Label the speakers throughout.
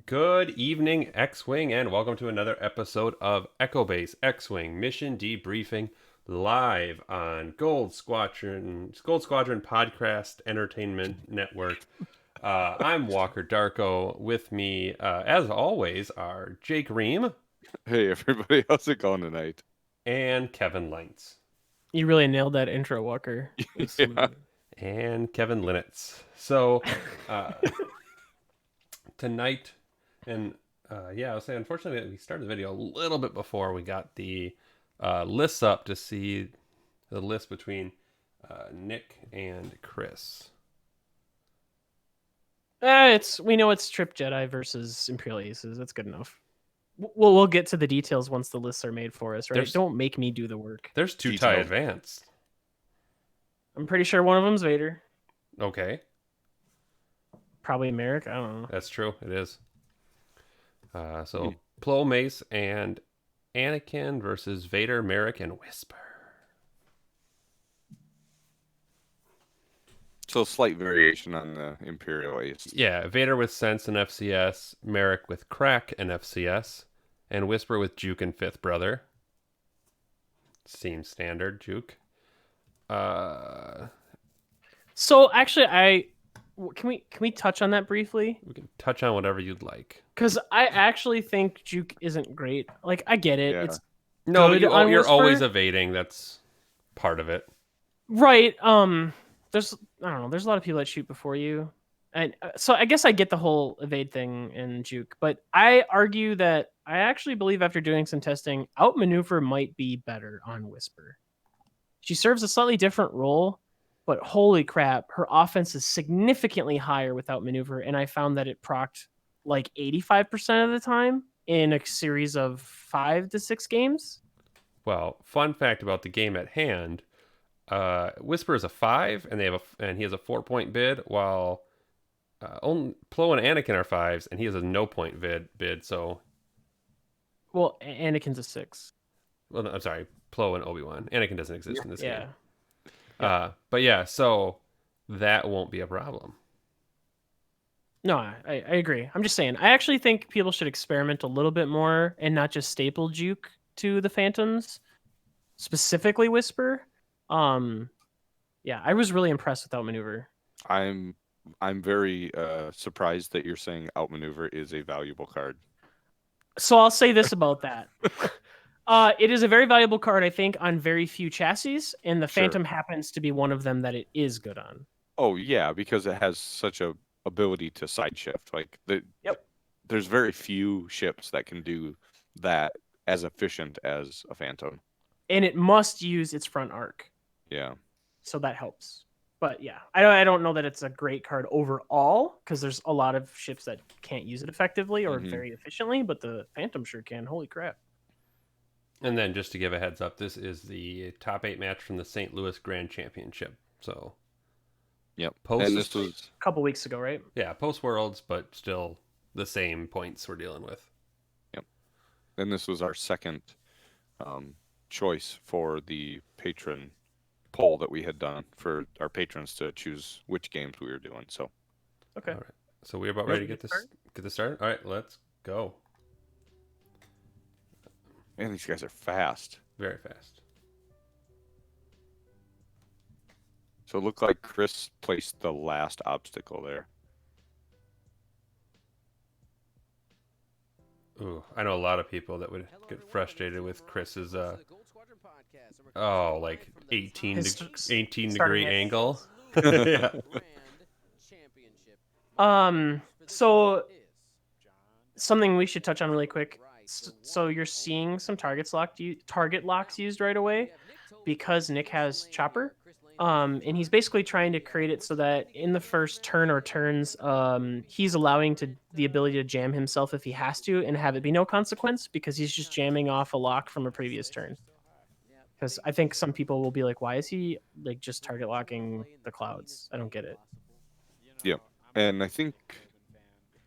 Speaker 1: Good evening, X-Wing, and welcome to another episode of Echo Base X-Wing Mission Debriefing live on Gold Squadron Podcast Entertainment Network. I'm Walker Darko. With me, as always, are Jake Ream
Speaker 2: Hey everybody, how's it going tonight?
Speaker 1: and Kevin Lentz
Speaker 3: You really nailed that intro, Walker. It was
Speaker 2: Yeah.
Speaker 3: smooth.
Speaker 1: and Kevin Linitz. So uh, tonight, and yeah, I was saying, unfortunately, we started the video a little bit before we got the lists up to see the list between Nick and Chris.
Speaker 3: We know it's Trip Jedi versus Imperial Aces. That's good enough. We'll get to the details once the lists are made for us, right?
Speaker 1: There's
Speaker 3: Don't make me do the work.
Speaker 1: there's two tie
Speaker 2: Detailed.
Speaker 1: advanced.
Speaker 3: I'm pretty sure one of them's Vader.
Speaker 1: Okay,
Speaker 3: Probably Merrick. I don't know.
Speaker 1: that's true. It is. So
Speaker 2: Hmm.
Speaker 1: Plo Mace and Anakin versus Vader, Merrick, and Whisper.
Speaker 2: So slight variation on the Imperial Ace.
Speaker 1: Yeah, Vader with Sense and FCS, Merrick with Crack and FCS, and Whisper with Juke and Fifth Brother. Seems standard, Juke.
Speaker 3: So actually, can we touch on that briefly?
Speaker 1: We can touch on whatever you'd like.
Speaker 3: Because I actually think Juke isn't great. Like I get it.
Speaker 2: Yeah.
Speaker 3: It's
Speaker 1: No,
Speaker 3: Good
Speaker 1: you,
Speaker 3: on
Speaker 1: you're
Speaker 3: Whisper?
Speaker 1: always evading. That's part of it.
Speaker 3: right. There's I don't know. There's a lot of people that shoot before you, and so I guess I get the whole evade thing in Juke, but I argue that I actually believe after doing some testing, outmaneuver might be better on Whisper. She serves a slightly different role, but holy crap, her offense is significantly higher with outmaneuver, and I found that it procced like 85% of the time in a series of 5 to 6 games.
Speaker 1: Well, fun fact about the game at hand: Whisper is a 5, and he has a 4 point bid, while only Plo and Anakin are 5s, and he has a no point bid. So,
Speaker 3: Well, Anakin's a 6.
Speaker 1: well, no, I'm sorry, Plo and Obi-Wan. Anakin doesn't exist in this
Speaker 3: Yeah.
Speaker 1: game. But yeah, so that won't be a problem.
Speaker 3: No, I agree. I'm just saying. I actually think people should experiment a little bit more and not just staple juke to the Phantoms, specifically Whisper. Yeah, I was really impressed with Outmaneuver.
Speaker 2: I'm very surprised that you're saying outmaneuver is a valuable card.
Speaker 3: So I'll say this about that. It is a very valuable card, I think, on very few chassis, and the
Speaker 2: Sure.
Speaker 3: Phantom happens to be one of them that it is good on.
Speaker 2: Oh yeah, because it has such a ability to side shift. Like
Speaker 3: Yep.
Speaker 2: there's very few ships that can do that as efficient as a Phantom.
Speaker 3: And it must use its front arc,
Speaker 2: Yeah.
Speaker 3: so that helps. But yeah, I don't know that it's a great card overall because there's a lot of ships that can't use it effectively or
Speaker 2: Mhm.
Speaker 3: very efficiently, but the Phantom sure can. Holy crap!
Speaker 1: And then just to give a heads up, this is the top 8 match from the St. Louis Grand Championship. So,
Speaker 2: Yep.
Speaker 1: Post-
Speaker 2: And this was
Speaker 3: A couple weeks ago, right?
Speaker 1: yeah, post Worlds, but still the same points we're dealing with.
Speaker 2: our second choice for the patron poll that we had done for our patrons to choose which games we were doing. So
Speaker 3: Okay.
Speaker 1: All right. So we're about
Speaker 3: Ready
Speaker 1: ready to
Speaker 3: to
Speaker 1: get this started. All right, let's go.
Speaker 2: man, these guys are fast.
Speaker 1: Very fast.
Speaker 2: So it looked like Chris placed the last obstacle there.
Speaker 1: Ooh, I know a lot of people that would get frustrated with Chris's like 18
Speaker 3: His
Speaker 1: 18
Speaker 3: starting
Speaker 1: degree angle. Yeah.
Speaker 3: So something we should touch on really quick. So you're seeing some target locks used right away because Nick has Chopper. And he's basically trying to create it so that in the first turn or turns, he's allowing the ability to jam himself if he has to and have it be no consequence because he's just jamming off a lock from a previous turn. Because I think some people will be like, why is he like just target locking the clouds? I don't get it.
Speaker 2: Yep. And I think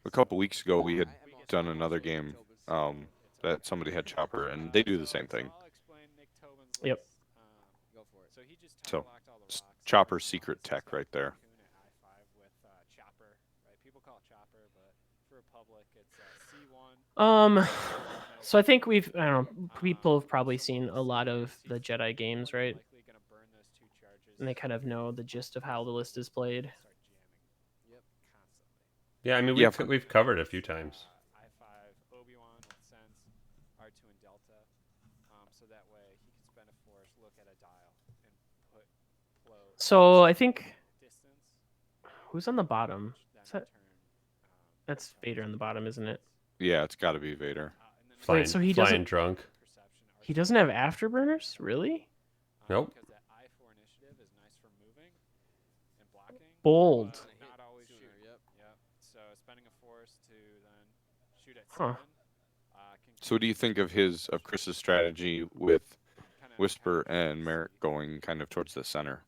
Speaker 2: a couple weeks ago we had done another game that somebody had Chopper, and they do the same thing.
Speaker 3: Yep.
Speaker 2: So Chopper's secret tech right there.
Speaker 3: So I think I don't know, people have probably seen a lot of the Jedi games, right? And they kind of know the gist of how the list is played.
Speaker 1: Yeah, I mean
Speaker 2: Yeah,
Speaker 1: we've covered it a few times.
Speaker 3: So I think who's on the bottom? That's Vader on the bottom, isn't it?
Speaker 2: yeah, it's got to be Vader.
Speaker 3: Wait, so he
Speaker 1: Flying
Speaker 3: doesn't
Speaker 1: drunk.
Speaker 3: he doesn't have afterburners? Really?
Speaker 1: Nope.
Speaker 3: Bold. Huh.
Speaker 2: So, what do you think of Chris's strategy with Whisper and Merrick going kind of towards the center?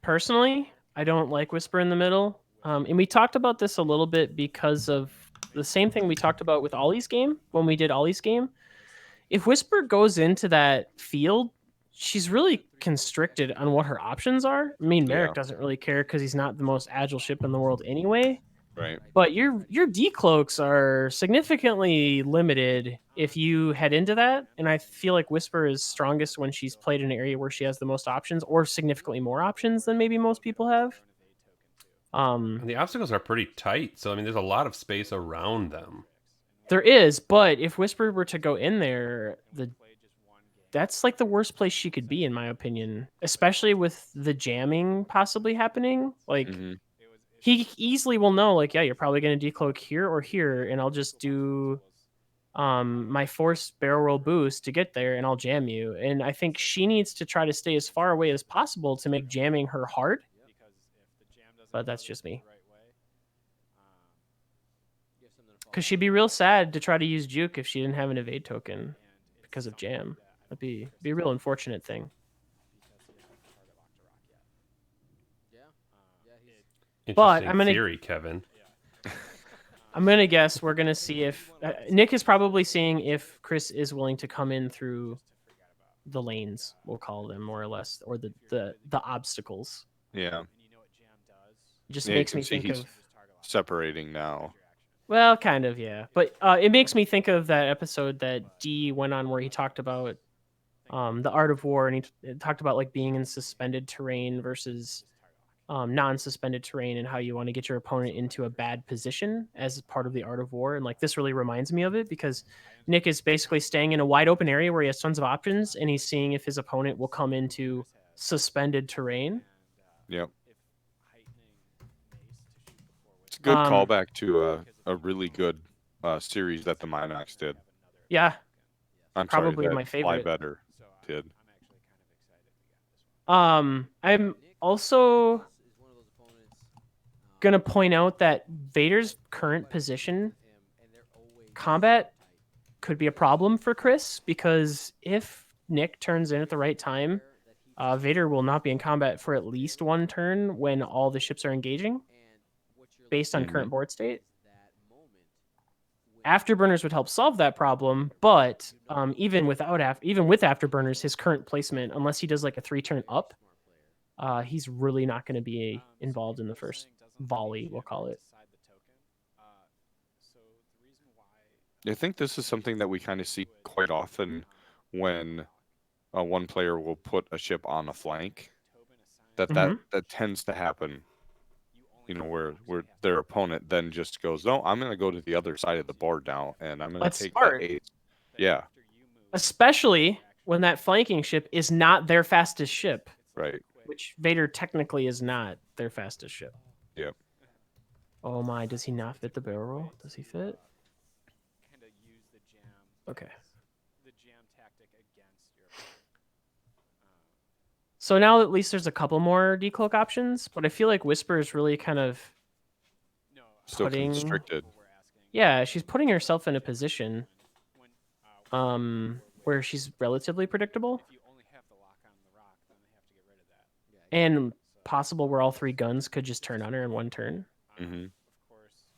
Speaker 3: Personally, I don't like Whisper in the middle. And we talked about this a little bit because of the same thing we talked about with Ollie's game when we did Ollie's game. If Whisper goes into that field, she's really constricted on what her options are. I mean, Merrick
Speaker 2: Yeah.
Speaker 3: doesn't really care because he's not the most agile ship in the world anyway.
Speaker 2: Right.
Speaker 3: But your decloaks are significantly limited if you head into that, and I feel like Whisper is strongest when she's played in an area where she has the most options, or significantly more options than maybe most people have.
Speaker 1: And the obstacles are pretty tight, so I mean, there's a lot of space around them.
Speaker 3: There is, but if Whisper were to go in there, that's like the worst place she could be, in my opinion, especially with the jamming possibly happening. Like,
Speaker 2: Mm-hmm.
Speaker 3: he easily will know, like, yeah, you're probably going to decloak here or here, and I'll just do my forced barrel roll boost to get there, and I'll jam you. And I think she needs to try to stay as far away as possible to make jamming her hard. But that's just me. Because she'd be real sad to try to use juke if she didn't have an evade token because of jam. That'd be a real unfortunate thing.
Speaker 1: Interesting
Speaker 3: I'm gonna-
Speaker 1: theory, Kevin.
Speaker 3: I'm gonna guess we're gonna see if Nick is probably seeing if Chris is willing to come in through the lanes, we'll call them, more or less, or the obstacles.
Speaker 2: Yeah.
Speaker 3: It just
Speaker 2: Yeah, you
Speaker 3: makes
Speaker 2: can
Speaker 3: me
Speaker 2: see
Speaker 3: think
Speaker 2: he's
Speaker 3: of,
Speaker 2: separating now.
Speaker 3: well, kind of, yeah. But it makes me think of that episode that D went on where he talked about the art of war, and he talked about like being in suspended terrain versus non-suspended terrain, and how you want to get your opponent into a bad position as part of the art of war. And like, this really reminds me of it, because Nick is basically staying in a wide open area where he has tons of options, and he's seeing if his opponent will come into suspended terrain.
Speaker 2: Yep. It's a good callback to a really good series that the Minox did.
Speaker 3: Yeah,
Speaker 2: I'm
Speaker 3: probably
Speaker 2: sorry, that
Speaker 3: my
Speaker 2: Fly
Speaker 3: favorite.
Speaker 2: Better did.
Speaker 3: I'm also gonna point out that Vader's current position combat could be a problem for Chris, because if Nick turns in at the right time, Vader will not be in combat for at least one turn when all the ships are engaging, based on current board state. Afterburners would help solve that problem, but even with afterburners, his current placement, unless he does like a 3-turn up, he's really not going to be involved in the first volley, we'll call it.
Speaker 2: I think this is something that we kind of see quite often when one player will put a ship on a flank. That tends to happen. You know, where their opponent then just goes, no, I'm going to go to the other side of the board now, and I'm going to take that 8. Yeah.
Speaker 3: Especially when that flanking ship is not their fastest ship.
Speaker 2: Right.
Speaker 3: Which Vader technically is not their fastest ship.
Speaker 2: Yep.
Speaker 3: Oh my, does he not fit the barrel roll? Does he fit? Okay. So now at least there's a couple more decloak options, but I feel like Whisper is really kind of
Speaker 2: Still constricted.
Speaker 3: Yeah, she's putting herself in a position where she's relatively predictable. And possible where all 3 guns could just turn on her in one turn.
Speaker 2: Mm-hmm.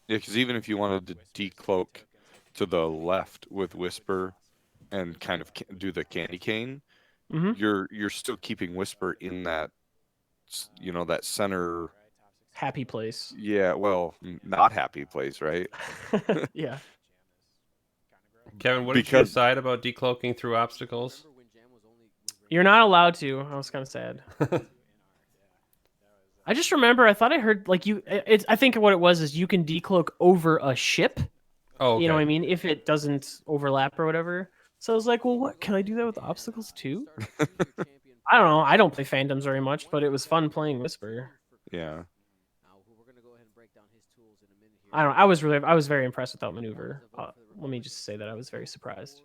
Speaker 2: Yeah, because even if you wanted to decloak to the left with Whisper and kind of do the candy cane, you're still keeping Whisper in that, you know, that center
Speaker 3: happy place.
Speaker 2: Yeah, well, not happy place, right?
Speaker 3: Yeah.
Speaker 1: Kevin, what did you
Speaker 2: Because
Speaker 1: decide about decloaking through obstacles?
Speaker 3: You're not allowed to. I was kind of sad. I just remember I thought I heard like I think what it was is you can decloak over a ship.
Speaker 1: Oh,
Speaker 3: You know what I
Speaker 1: okay.
Speaker 3: mean? If it doesn't overlap or whatever. So I was like, well, what can I do that with obstacles too? I don't know. I don't play Phantoms very much, but it was fun playing Whisper.
Speaker 2: yeah,
Speaker 3: I don't know. I was very impressed with that maneuver. Let me just say that I was very surprised.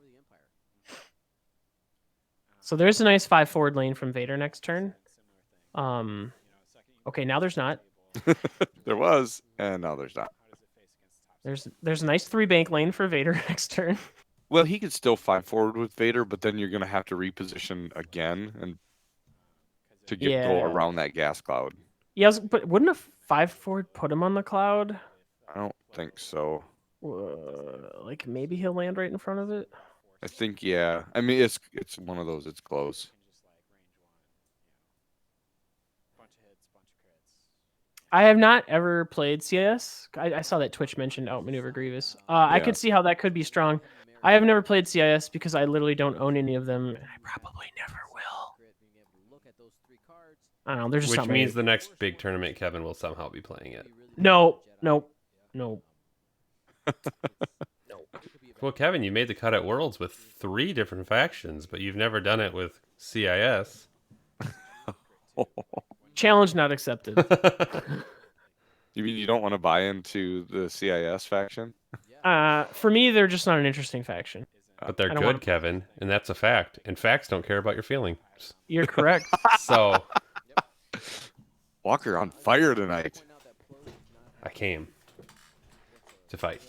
Speaker 3: So there's a nice 5 forward lane from Vader next turn. Okay, now there's not.
Speaker 2: there was, and now there's not.
Speaker 3: There's a nice 3 bank lane for Vader next turn.
Speaker 2: Well, he could still 5 forward with Vader, but then you're gonna have to reposition again and to go around that gas cloud.
Speaker 3: Yeah, but wouldn't a 5 forward put him on the cloud?
Speaker 2: I don't think so.
Speaker 3: Like maybe he'll land right in front of it.
Speaker 2: I think yeah. I mean, it's one of those. It's close.
Speaker 3: I have not ever played CIS. I saw that Twitch mentioned outmaneuver Grievous. I
Speaker 2: Yeah.
Speaker 3: could see how that could be strong. I have never played CIS because I literally don't own any of them, and I probably never will. I don't know. There's just
Speaker 1: Which
Speaker 3: not
Speaker 1: means
Speaker 3: many.
Speaker 1: the next big tournament, Kevin will somehow be playing it.
Speaker 3: No.
Speaker 1: Well, Kevin, you made the cut at Worlds with 3 different factions, but you've never done it with CIS.
Speaker 3: Challenge not accepted.
Speaker 2: You mean you don't want to buy into the CIS faction?
Speaker 3: For me, they're just not an interesting faction.
Speaker 1: But they're
Speaker 3: I don't
Speaker 1: good,
Speaker 3: wanna-
Speaker 1: Kevin, and that's a fact. And facts don't care about your feelings.
Speaker 3: You're correct.
Speaker 1: So
Speaker 2: Walker on fire tonight.
Speaker 1: I came to fight.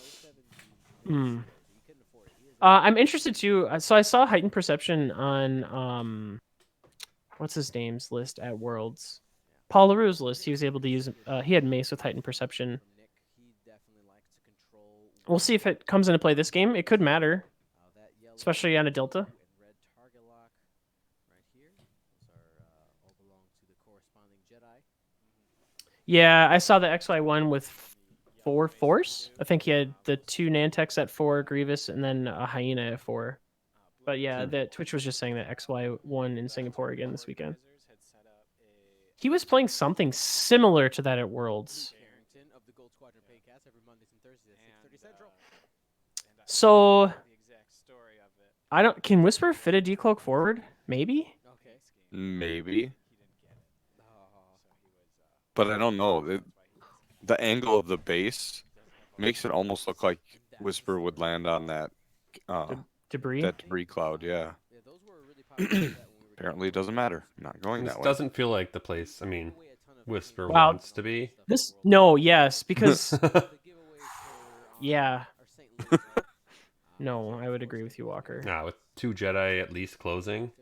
Speaker 3: I'm interested too. So I saw Heightened Perception on what's his name's list at Worlds. Paul LaRue's list. He was able to use. He had Mace with Heightened Perception. We'll see if it comes into play this game. It could matter, especially on a Delta. Yeah, I saw the XY1 with 4 Force. I think he had the 2 Nantex at 4, Grievous, and then a Hyena at 4. But yeah, that Twitch was just saying that XY1 in Singapore again this weekend. He was playing something similar to that at Worlds. So I don't. Can Whisper fit a decloak forward? Maybe.
Speaker 2: Maybe. But I don't know. The angle of the base makes it almost look like Whisper would land on that
Speaker 3: Debris.
Speaker 2: that debris cloud. Yeah. Apparently, it doesn't matter. Not going
Speaker 1: This
Speaker 2: that way.
Speaker 1: doesn't feel like the place, Whisper
Speaker 3: Wow.
Speaker 1: wants to be.
Speaker 3: Yes, because yeah. No, I would agree with you, Walker.
Speaker 1: Nah, with 2 Jedi at least closing.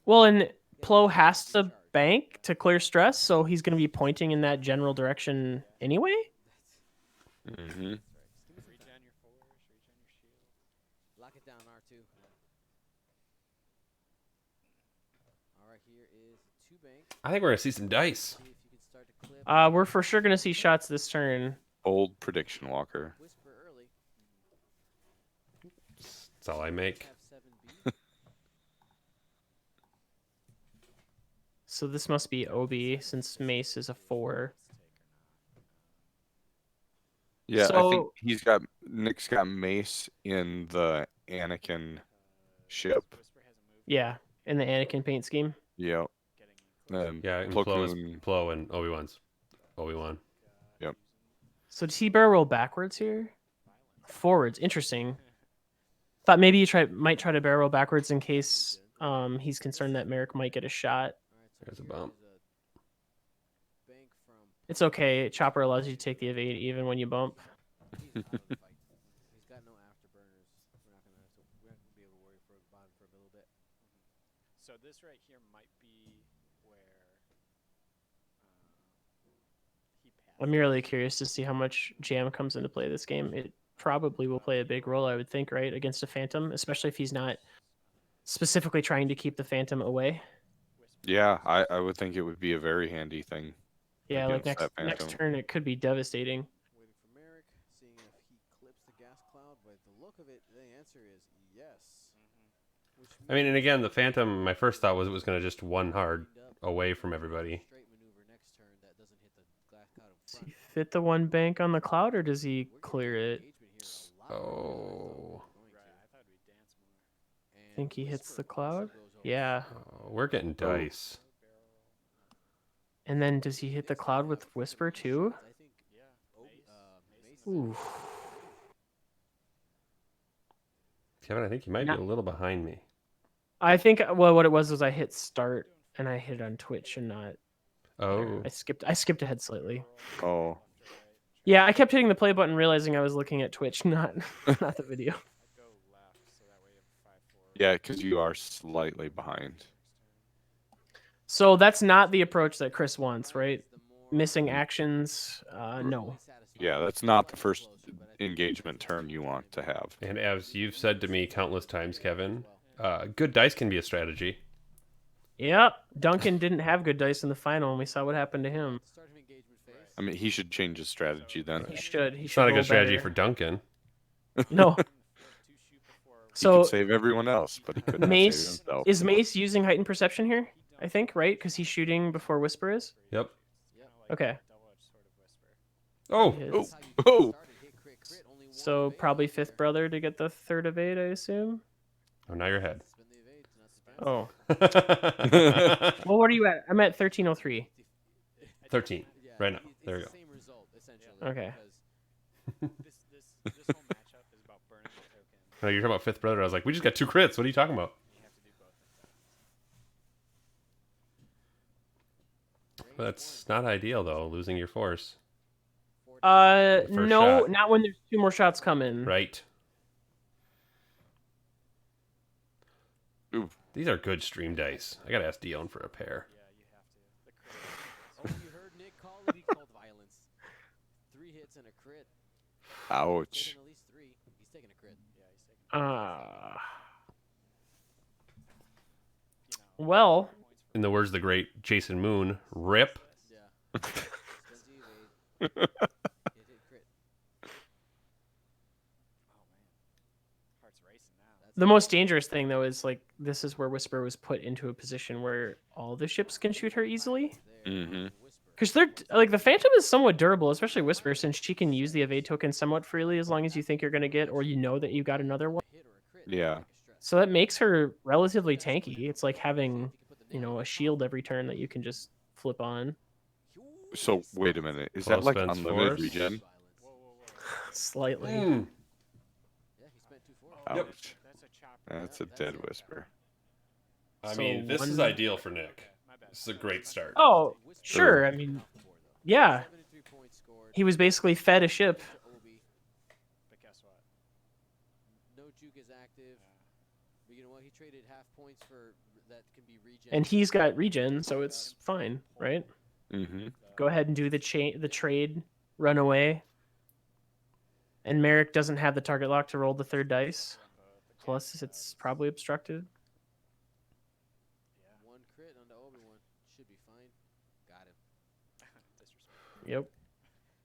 Speaker 3: Well, and Plo has to bank to clear stress, so he's going to be pointing in that general direction anyway.
Speaker 2: Mm-hmm.
Speaker 1: I think we're gonna see some dice.
Speaker 3: We're for sure going to see shots this turn.
Speaker 2: Bold prediction, Walker.
Speaker 1: That's all I make.
Speaker 3: So this must be OB since Mace is a 4.
Speaker 2: Yeah, I think
Speaker 3: So-
Speaker 2: Nick's got Mace in the Anakin ship.
Speaker 3: Yeah, in the Anakin paint scheme.
Speaker 2: Yep. And
Speaker 1: Yeah, and
Speaker 2: Plo
Speaker 1: Plo is
Speaker 2: Koon-
Speaker 1: Plo and Obi-Wan's Obi-Wan.
Speaker 2: Yep.
Speaker 3: So does he barrel roll backwards here? Forwards. Interesting. Thought maybe you might try to barrel roll backwards in case he's concerned that Merrick might get a shot.
Speaker 1: There's a bump.
Speaker 3: It's okay. Chopper allows you to take the evade even when you bump.
Speaker 4: So this right here might be where he passes.
Speaker 3: I'm merely curious to see how much jam comes into play this game. It probably will play a big role, I would think, right, against a Phantom, especially if he's not specifically trying to keep the Phantom away.
Speaker 2: Yeah, I would think it would be a very handy thing.
Speaker 3: Yeah, like
Speaker 2: against
Speaker 3: next
Speaker 2: that
Speaker 3: next
Speaker 2: Phantom.
Speaker 3: turn it could be devastating.
Speaker 5: Waiting for Merrick, seeing if he clips the gas cloud. By the look of it, the answer is yes. Which
Speaker 1: I mean, and again, the
Speaker 5: means
Speaker 1: Phantom, my first thought was it was going to just one hard away from everybody.
Speaker 5: straight maneuver next turn that doesn't hit the glass cloud in
Speaker 3: Does
Speaker 5: front.
Speaker 3: he fit the one bank on the cloud, or does he
Speaker 5: We're getting
Speaker 3: clear it?
Speaker 5: engagement here a lot earlier than I thought we
Speaker 1: Oh.
Speaker 5: were going
Speaker 4: Right, I thought we'd dance more.
Speaker 5: to.
Speaker 3: Think he
Speaker 5: And
Speaker 3: hits the
Speaker 5: Whisper also
Speaker 3: cloud?
Speaker 5: goes over.
Speaker 3: Yeah.
Speaker 1: Oh, we're getting dice.
Speaker 3: And then does he hit the cloud with Whisper too?
Speaker 5: I think
Speaker 4: Yeah. Mace.
Speaker 3: Ooh.
Speaker 1: Kevin, I think you might
Speaker 3: Not-
Speaker 1: be a little behind me.
Speaker 3: I think well, what it was I hit start and I hit it on Twitch and not.
Speaker 1: Oh.
Speaker 3: I skipped ahead slightly.
Speaker 2: Oh,
Speaker 3: Yeah, I kept hitting the play button, realizing I was looking at Twitch, not the video.
Speaker 4: I'd go left, so that way you have 5-4.
Speaker 2: yeah, because you are slightly behind.
Speaker 3: So that's not the approach that Chris wants, right? Missing actions, no.
Speaker 2: Yeah, that's not the first engagement turn you want to have.
Speaker 1: And as you've said to me countless times, Kevin, good dice can be a strategy.
Speaker 3: Yep, Duncan didn't have good dice in the final, and we saw what happened to him.
Speaker 2: I mean, he should change his strategy then.
Speaker 3: He should. He
Speaker 1: It's
Speaker 3: should
Speaker 1: not a
Speaker 3: roll
Speaker 1: good strategy
Speaker 3: better.
Speaker 1: for Duncan.
Speaker 3: No.
Speaker 2: He
Speaker 3: So
Speaker 2: could save everyone else, but he could not save
Speaker 3: Mace
Speaker 2: himself.
Speaker 3: is Mace using heightened perception here? I think, right? Because he's shooting before Whisper is.
Speaker 1: Yep.
Speaker 3: Okay.
Speaker 1: Oh.
Speaker 3: Hits.
Speaker 2: Oh,
Speaker 3: So probably fifth brother to get the third evade, I assume.
Speaker 1: Oh, now you're ahead.
Speaker 3: Oh.
Speaker 1: oh.
Speaker 3: Well, what are you at? I'm at 1303.
Speaker 1: 13. Right now. There we go.
Speaker 3: Okay.
Speaker 4: This whole matchup is about burning the token.
Speaker 1: No, you're talking about fifth brother. I was like, we just got 2 crits. What are you talking about?
Speaker 4: You have to do both at once.
Speaker 1: That's not ideal, though, losing your force. First
Speaker 3: No,
Speaker 1: shot.
Speaker 3: not when there's 2 more shots coming.
Speaker 1: Right.
Speaker 2: Ooh.
Speaker 1: These are good stream dice. I gotta ask Dion for a pair.
Speaker 4: Yeah, you have to. The crit.
Speaker 5: Oh, you heard Nick call it. He called violence. 3 hits and a crit.
Speaker 2: ouch.
Speaker 5: Taking at least 3. He's taking a crit.
Speaker 4: Yeah, he's taking. You know,
Speaker 3: Well,
Speaker 1: In the words of the great Jason Moon, rip.
Speaker 5: Yeah. Expensive evade. Hit, crit.
Speaker 4: oh man, heart's racing now.
Speaker 3: the most dangerous thing though is like this is where Whisper was put into a position where all the ships can shoot her easily.
Speaker 2: Mm-hmm.
Speaker 3: Because they're like the Phantom is somewhat durable, especially Whisper, since she can use the evade token somewhat freely as long as you think you're gonna get or you know that you got another one.
Speaker 2: Yeah.
Speaker 3: So that makes her relatively tanky. It's like having, you know, a shield every turn that you can just flip on.
Speaker 2: So wait a minute. Is
Speaker 1: Close
Speaker 2: that like
Speaker 1: fence
Speaker 2: unlimited
Speaker 1: force.
Speaker 2: regen?
Speaker 3: Slightly.
Speaker 5: Yeah, he spent 2 force.
Speaker 2: Ouch.
Speaker 4: That's a chopper.
Speaker 2: That's a dead whisper.
Speaker 1: I
Speaker 3: So
Speaker 1: mean, this is
Speaker 3: one-
Speaker 1: ideal for Nick. This is a great start.
Speaker 3: Oh, sure. I mean, yeah.
Speaker 5: 73 points scored.
Speaker 3: He was basically fed a ship.
Speaker 5: Obi.
Speaker 4: But guess what?
Speaker 5: No juke is active. But you know what? He traded half points for that can be regen.
Speaker 3: And he's got regen, so it's fine, right?
Speaker 2: Mm-hmm.
Speaker 3: Go ahead and do the trade, run away. And Merrick doesn't have the target lock to roll the 3rd dice. Plus, it's probably obstructed.
Speaker 5: 1 crit onto Obi-Wan. Should be fine. Got him.
Speaker 4: Disrespect.
Speaker 3: Yep.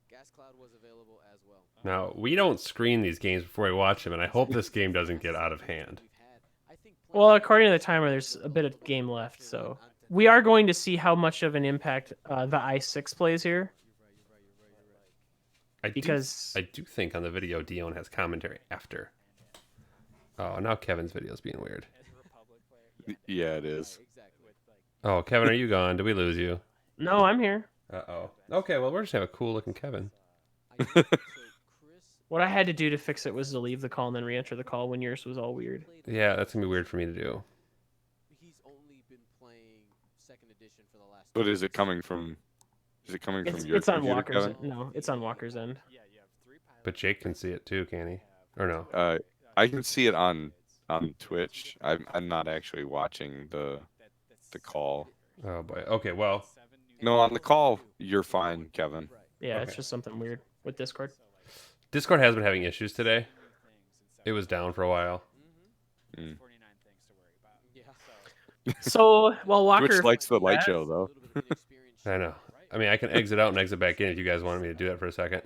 Speaker 5: Gas cloud was available as well.
Speaker 1: Now, we don't screen these games before we watch them, and I hope this game doesn't get out of hand.
Speaker 5: We've had, I think,
Speaker 3: Well, according to the timer, there's a bit of game left, so we are going to see how much of an impact the I6 plays here. Because
Speaker 1: I do think on the video Dion has commentary after. Oh, now Kevin's video is being weird.
Speaker 4: As a Republic player,
Speaker 2: Yeah, it is.
Speaker 5: exactly.
Speaker 4: with like
Speaker 1: Oh, Kevin, are you gone? Did we lose you?
Speaker 3: no, I'm here.
Speaker 1: Uh-oh. Okay, well, we're just have a cool-looking Kevin.
Speaker 5: So Chris
Speaker 3: What I had to do to fix it was to leave the call and then re-enter the call when yours was all weird.
Speaker 5: played
Speaker 1: Yeah, that's going to be weird for me to do.
Speaker 5: He's only been playing 2nd edition for the last.
Speaker 2: But is it coming from? Is it coming
Speaker 3: It's,
Speaker 2: from your
Speaker 3: it's on
Speaker 2: computer,
Speaker 3: Walker's
Speaker 2: Kevin?
Speaker 3: end. No, it's on Walker's end.
Speaker 4: yeah, you have 3 pilots.
Speaker 1: But Jake can see it too, can he? Or no?
Speaker 2: I can see it on Twitch. I'm not actually watching the call.
Speaker 1: Oh, boy. Okay, well,
Speaker 2: No, on the call you're fine, Kevin.
Speaker 3: Yeah, it's
Speaker 1: Okay.
Speaker 3: just something weird with Discord.
Speaker 1: Discord has been having issues today. It was down for a while.
Speaker 2: Mm.
Speaker 4: 49 things to worry about.
Speaker 5: Yeah.
Speaker 3: So while Walker
Speaker 2: Twitch likes the light
Speaker 3: that-
Speaker 2: show though.
Speaker 1: I know. I mean, I can exit out and exit back in if you guys wanted me to do that for a second.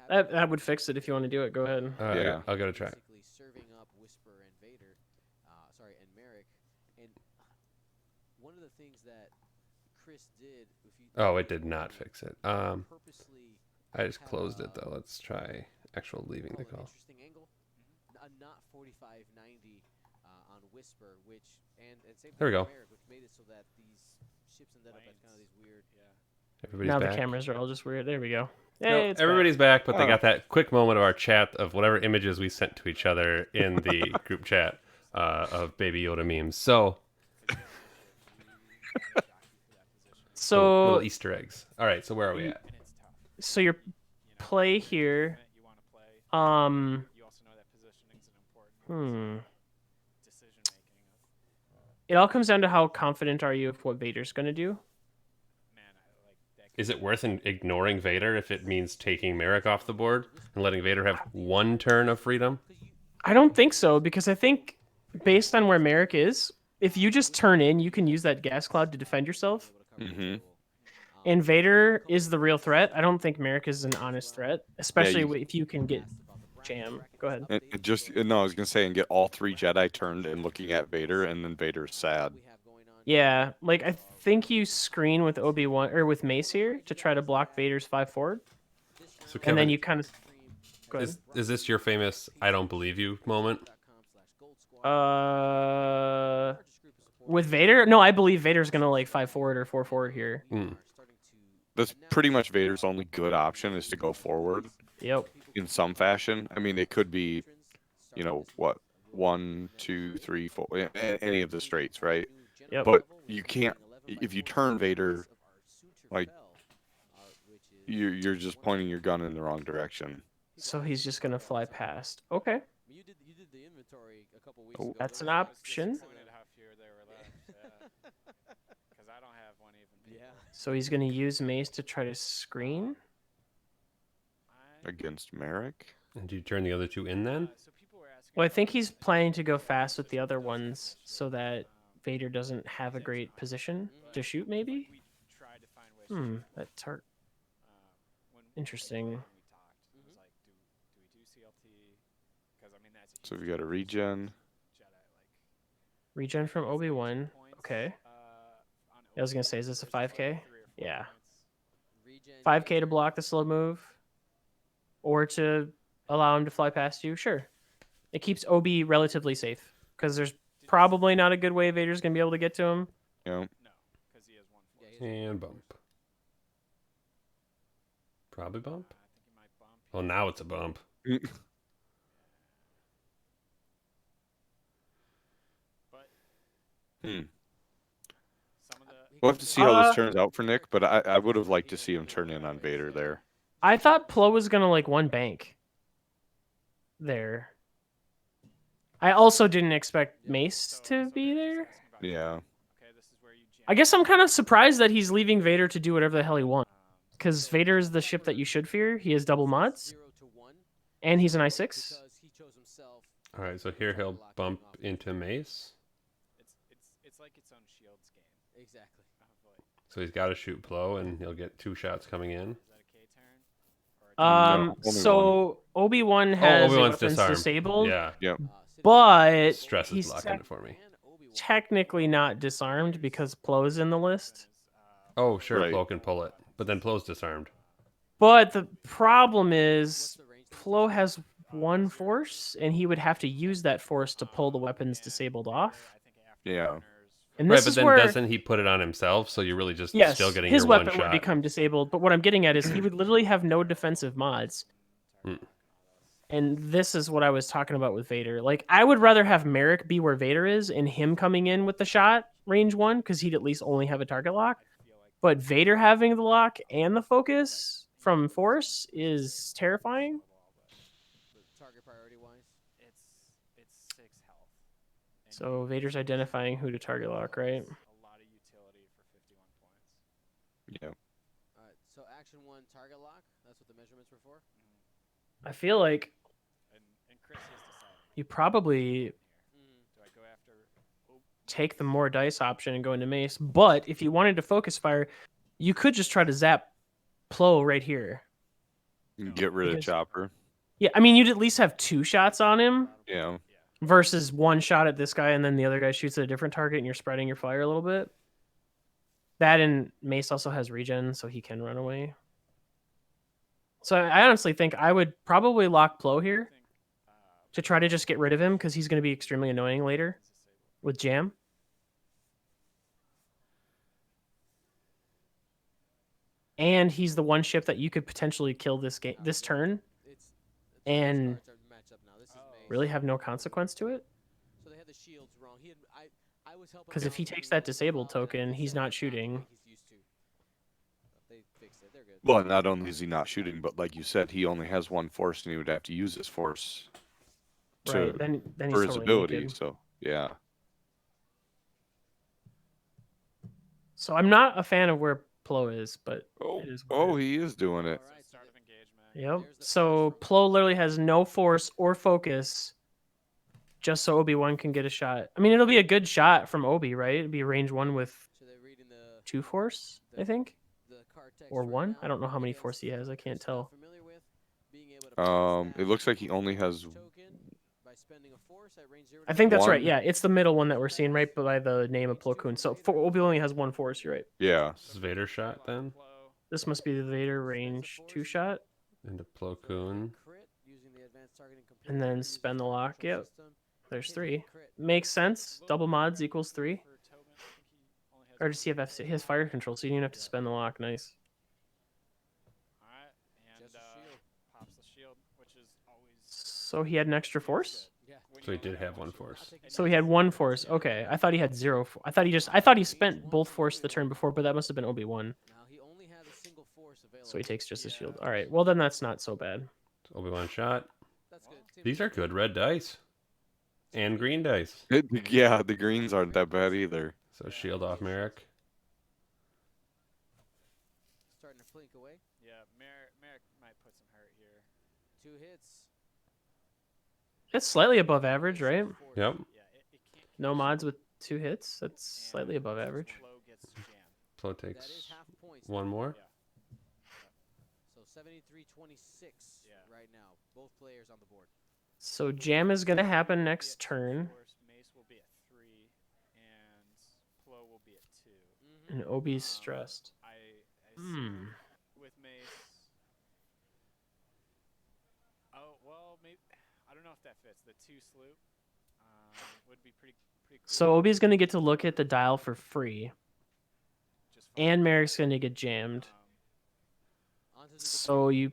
Speaker 3: That would fix it if you want to do it. Go ahead.
Speaker 2: Yeah.
Speaker 1: I'll go to try.
Speaker 5: Basically serving up Whisper and Vader, and Merrick. And one of the things that Chris did, if you
Speaker 1: Oh, it did not fix it.
Speaker 5: purposely
Speaker 1: I just closed it though. Let's try actual leaving the
Speaker 5: call an
Speaker 1: call.
Speaker 5: interesting angle, a not 4590 on Whisper, which and same
Speaker 1: There we
Speaker 5: thing
Speaker 1: go.
Speaker 5: with Merrick, which made it so that these ships ended up as kind of these weird.
Speaker 1: Everybody's
Speaker 3: Now
Speaker 1: back.
Speaker 3: the cameras are all just weird. There we go.
Speaker 1: No,
Speaker 3: Hey, it's
Speaker 1: everybody's back, but they
Speaker 2: Oh.
Speaker 1: got that quick moment of our chat of whatever images we sent to each other in the group chat of Baby Yoda memes. So
Speaker 3: back. So
Speaker 1: little Easter eggs. All right, so where are we at?
Speaker 4: And it's tough.
Speaker 3: so your play here.
Speaker 4: You want to play. You also know that positioning's an important decision making.
Speaker 3: It all comes down to how confident are you of what Vader's gonna do.
Speaker 4: Man, I like that.
Speaker 1: Is it worth ignoring Vader if it means taking Merrick off the board and letting Vader have one turn of freedom?
Speaker 3: I don't think so, because I think based on where Merrick is, if you just turn in, you can use that gas cloud to defend yourself.
Speaker 2: Mm-hmm.
Speaker 3: And Vader is the real threat. I don't think Merrick is an honest threat, especially
Speaker 2: you-
Speaker 3: if you can get jam. Go ahead.
Speaker 2: And I was gonna say, and get all 3 Jedi turned and looking at Vader, and then Vader's sad.
Speaker 3: Yeah, like I think you screen with Obi-Wan or with Mace here to try to block Vader's 5 forward,
Speaker 1: So
Speaker 3: and
Speaker 1: Kevin,
Speaker 3: then you kind of go ahead.
Speaker 1: is this your famous "I don't believe you" moment?
Speaker 3: With Vader, no, I believe Vader's gonna like 5 forward or 4 forward here.
Speaker 2: That's pretty much Vader's only good option is to go forward
Speaker 3: Yep.
Speaker 2: in some fashion. I mean, it could be, what, 1, 2, 3, 4, any of the straights, right?
Speaker 3: Yep.
Speaker 2: But you can't if you turn Vader, like, you're just pointing your gun in the wrong direction.
Speaker 3: So he's just gonna fly past. Okay,
Speaker 5: You did the inventory a couple weeks
Speaker 2: Oh.
Speaker 5: ago.
Speaker 3: that's an
Speaker 5: right?
Speaker 3: option.
Speaker 4: Disappointed how few there were left. Because I don't have one even.
Speaker 5: Yeah.
Speaker 3: So he's gonna use Mace to try to screen.
Speaker 2: Against Merrick.
Speaker 1: And do you turn the other 2 in then?
Speaker 4: So people were asking.
Speaker 3: Well, I think he's planning to go fast with the other ones so that Vader doesn't have a great position to shoot. Maybe.
Speaker 4: We tried to find ways.
Speaker 3: That's hard.
Speaker 4: When
Speaker 3: Interesting.
Speaker 4: we talked, it was like, do we do CLT? Because I mean that's. A
Speaker 2: So
Speaker 4: huge
Speaker 2: we got a regen.
Speaker 4: Jedi like.
Speaker 3: Regen from Obi-Wan. Okay. I was gonna say, is this a 5K? Yeah. 5K to block the slow move, or to allow him to fly past you. Sure. It keeps Obi relatively safe because there's probably not a good way Vader's gonna be able to get to him.
Speaker 2: You know,
Speaker 4: No, because he has one force.
Speaker 1: And bump. Probably bump.
Speaker 4: I think he might bump.
Speaker 1: Well, now it's a bump.
Speaker 4: But
Speaker 2: Hmm.
Speaker 4: some of the.
Speaker 2: We'll have to see how this turns out for Nick, but I would have liked to see him turn in on Vader there.
Speaker 3: I thought Plo was gonna like one bank there. I also didn't expect Mace to be there.
Speaker 2: Yeah.
Speaker 4: Okay, this is where you jam.
Speaker 3: I guess I'm kind of surprised that he's leaving Vader to do whatever the hell he wants. Because Vader is the ship that you should fear. He has double mods,
Speaker 5: 0 to 1
Speaker 3: and he's an I6.
Speaker 5: because he chose himself.
Speaker 1: All right, so here he'll bump into Mace.
Speaker 4: It's like its own shields game.
Speaker 5: Exactly.
Speaker 4: Of like,
Speaker 1: So he's got to shoot Plo, and he'll get 2 shots coming in.
Speaker 4: is that a K turn? Or a
Speaker 2: only
Speaker 3: So Obi-Wan has
Speaker 1: Obi-Wan's
Speaker 3: weapons
Speaker 1: disarmed.
Speaker 3: disabled,
Speaker 1: Yeah,
Speaker 3: but
Speaker 1: stress is
Speaker 3: he's
Speaker 1: blocking it for me.
Speaker 3: technically not disarmed because Plo's in the list.
Speaker 1: Oh, sure,
Speaker 2: Right.
Speaker 1: Plo can pull it, but then Plo's disarmed.
Speaker 3: But the problem is Plo has 1 force, and he would have to use that force to pull the weapons disabled off.
Speaker 4: I think after
Speaker 2: Yeah.
Speaker 4: partners,
Speaker 3: And
Speaker 1: Right,
Speaker 3: this
Speaker 1: but
Speaker 3: is
Speaker 1: then
Speaker 3: where
Speaker 1: doesn't he put it on himself? So you're really just
Speaker 3: yes,
Speaker 1: still getting
Speaker 3: his
Speaker 1: your
Speaker 3: weapon
Speaker 1: one
Speaker 3: would
Speaker 1: shot.
Speaker 3: become disabled. But what I'm getting at is he would literally have no defensive mods.
Speaker 1: Hmm.
Speaker 3: And this is what I was talking about with Vader. Like, I would rather have Merrick be where Vader is and him coming in with the shot range 1 because he'd at least only have a target lock. But Vader having the lock and the focus from Force is terrifying.
Speaker 5: Target priority wise.
Speaker 4: it's 6 health. And
Speaker 3: So Vader's identifying who to target lock, right?
Speaker 4: a lot of utility for 51 points.
Speaker 2: Yeah.
Speaker 5: All right. So action 1, target lock. That's what the measurements were for.
Speaker 3: I feel like
Speaker 4: And Chris has decided.
Speaker 3: you probably
Speaker 4: Here. Do I go after? Oh,
Speaker 3: take the more dice option and go into Mace. But if you wanted to focus fire, you could just try to zap Plo right here.
Speaker 2: Get rid of
Speaker 3: Because-
Speaker 2: Chopper.
Speaker 3: Yeah, I mean, you'd at least have 2 shots on him
Speaker 2: Yeah.
Speaker 3: versus 1 shot at this guy, and then the other guy shoots at a different target, and you're spreading your fire a little bit. That and Mace also has regen, so he can run away. So I honestly think I would probably lock Plo here to try to just get rid of him because he's going to be extremely annoying later with Jam. And he's the one ship that you could potentially kill this turn and really have no consequence to it.
Speaker 5: So they had the shields wrong. I was helping
Speaker 3: Because if he
Speaker 5: out
Speaker 3: takes
Speaker 5: doing
Speaker 3: that disabled token, he's not shooting.
Speaker 5: he's used to. They fixed it. They're good.
Speaker 2: Well, not only is he not shooting, but like you said, he only has 1 force, and he would have to use his force to
Speaker 3: Right. Then he's
Speaker 2: for his
Speaker 3: totally
Speaker 2: ability.
Speaker 3: naked.
Speaker 2: So yeah.
Speaker 3: So I'm not a fan of where Plo is, but
Speaker 2: Oh,
Speaker 3: it is what it is.
Speaker 2: he is doing it.
Speaker 4: All right, start of engagement.
Speaker 3: Yep.
Speaker 5: There's the
Speaker 3: So
Speaker 5: first
Speaker 3: Plo literally has no force or focus, just so Obi-Wan can get a shot. I mean, it'll be a good shot from Obi, right? It'd be range 1 with
Speaker 5: So they're reading
Speaker 3: 2 force, I think.
Speaker 5: the card text
Speaker 3: Or
Speaker 5: right
Speaker 3: 1?
Speaker 5: now
Speaker 3: I don't know how many
Speaker 5: against
Speaker 3: force he has. I can't
Speaker 5: Chris not
Speaker 3: tell.
Speaker 5: familiar with, being able to pass
Speaker 2: It looks like he only has
Speaker 5: token by spending a force at range 0
Speaker 3: I think that's right.
Speaker 2: 1.
Speaker 3: Yeah, it's the middle one that we're seeing right by the name of Plo Koon. So Obi only has 1 force, you're right.
Speaker 2: Yeah.
Speaker 1: This is Vader shot then
Speaker 3: This must be the Vader range 2 shot.
Speaker 1: into Plo Koon.
Speaker 3: And then spend the lock. Yep. There's 3. Makes sense. Double mods equals 3. Or does he have FC? He has fire control, so you don't even have to spend the lock. Nice.
Speaker 4: All right, and
Speaker 5: Just a shield.
Speaker 4: pops the shield, which is always.
Speaker 3: So he had an extra force?
Speaker 1: So he did have 1 force.
Speaker 3: So he had 1 force. Okay. I thought he had 0. I thought he spent both force the turn before, but that must have been Obi-Wan.
Speaker 5: Now he only has a single force available.
Speaker 3: So he takes just a shield. All right. Well, then that's not so bad.
Speaker 1: Obi-Wan shot.
Speaker 5: That's good.
Speaker 1: These are good red dice. And green dice.
Speaker 2: Yeah, the greens aren't that bad either.
Speaker 1: So shield off Merrick.
Speaker 5: Starting to flink away.
Speaker 4: Yeah, Merrick might put some hurt here.
Speaker 5: 2 hits.
Speaker 3: It's slightly above average, right?
Speaker 5: Force.
Speaker 1: Yep.
Speaker 4: Yeah, it can't.
Speaker 3: No mods with 2 hits. That's slightly above average.
Speaker 4: Flo gets jammed.
Speaker 1: Plo
Speaker 5: That is
Speaker 1: takes
Speaker 5: half points.
Speaker 1: 1 more.
Speaker 5: So 73-26
Speaker 4: Yeah.
Speaker 5: right now. Both players on the board.
Speaker 3: So jam is going to happen next turn.
Speaker 4: Mace will be at 3, and Plo will be at 2.
Speaker 3: And Obi's stressed.
Speaker 4: I
Speaker 3: Hmm.
Speaker 4: with Mace. Oh well, maybe I don't know if that fits. The 2 sloop would be pretty cool.
Speaker 3: So Obi's going to get to look at the dial for free.
Speaker 4: Just
Speaker 3: And Merrick's going to get jammed.
Speaker 5: Onto the
Speaker 3: So you...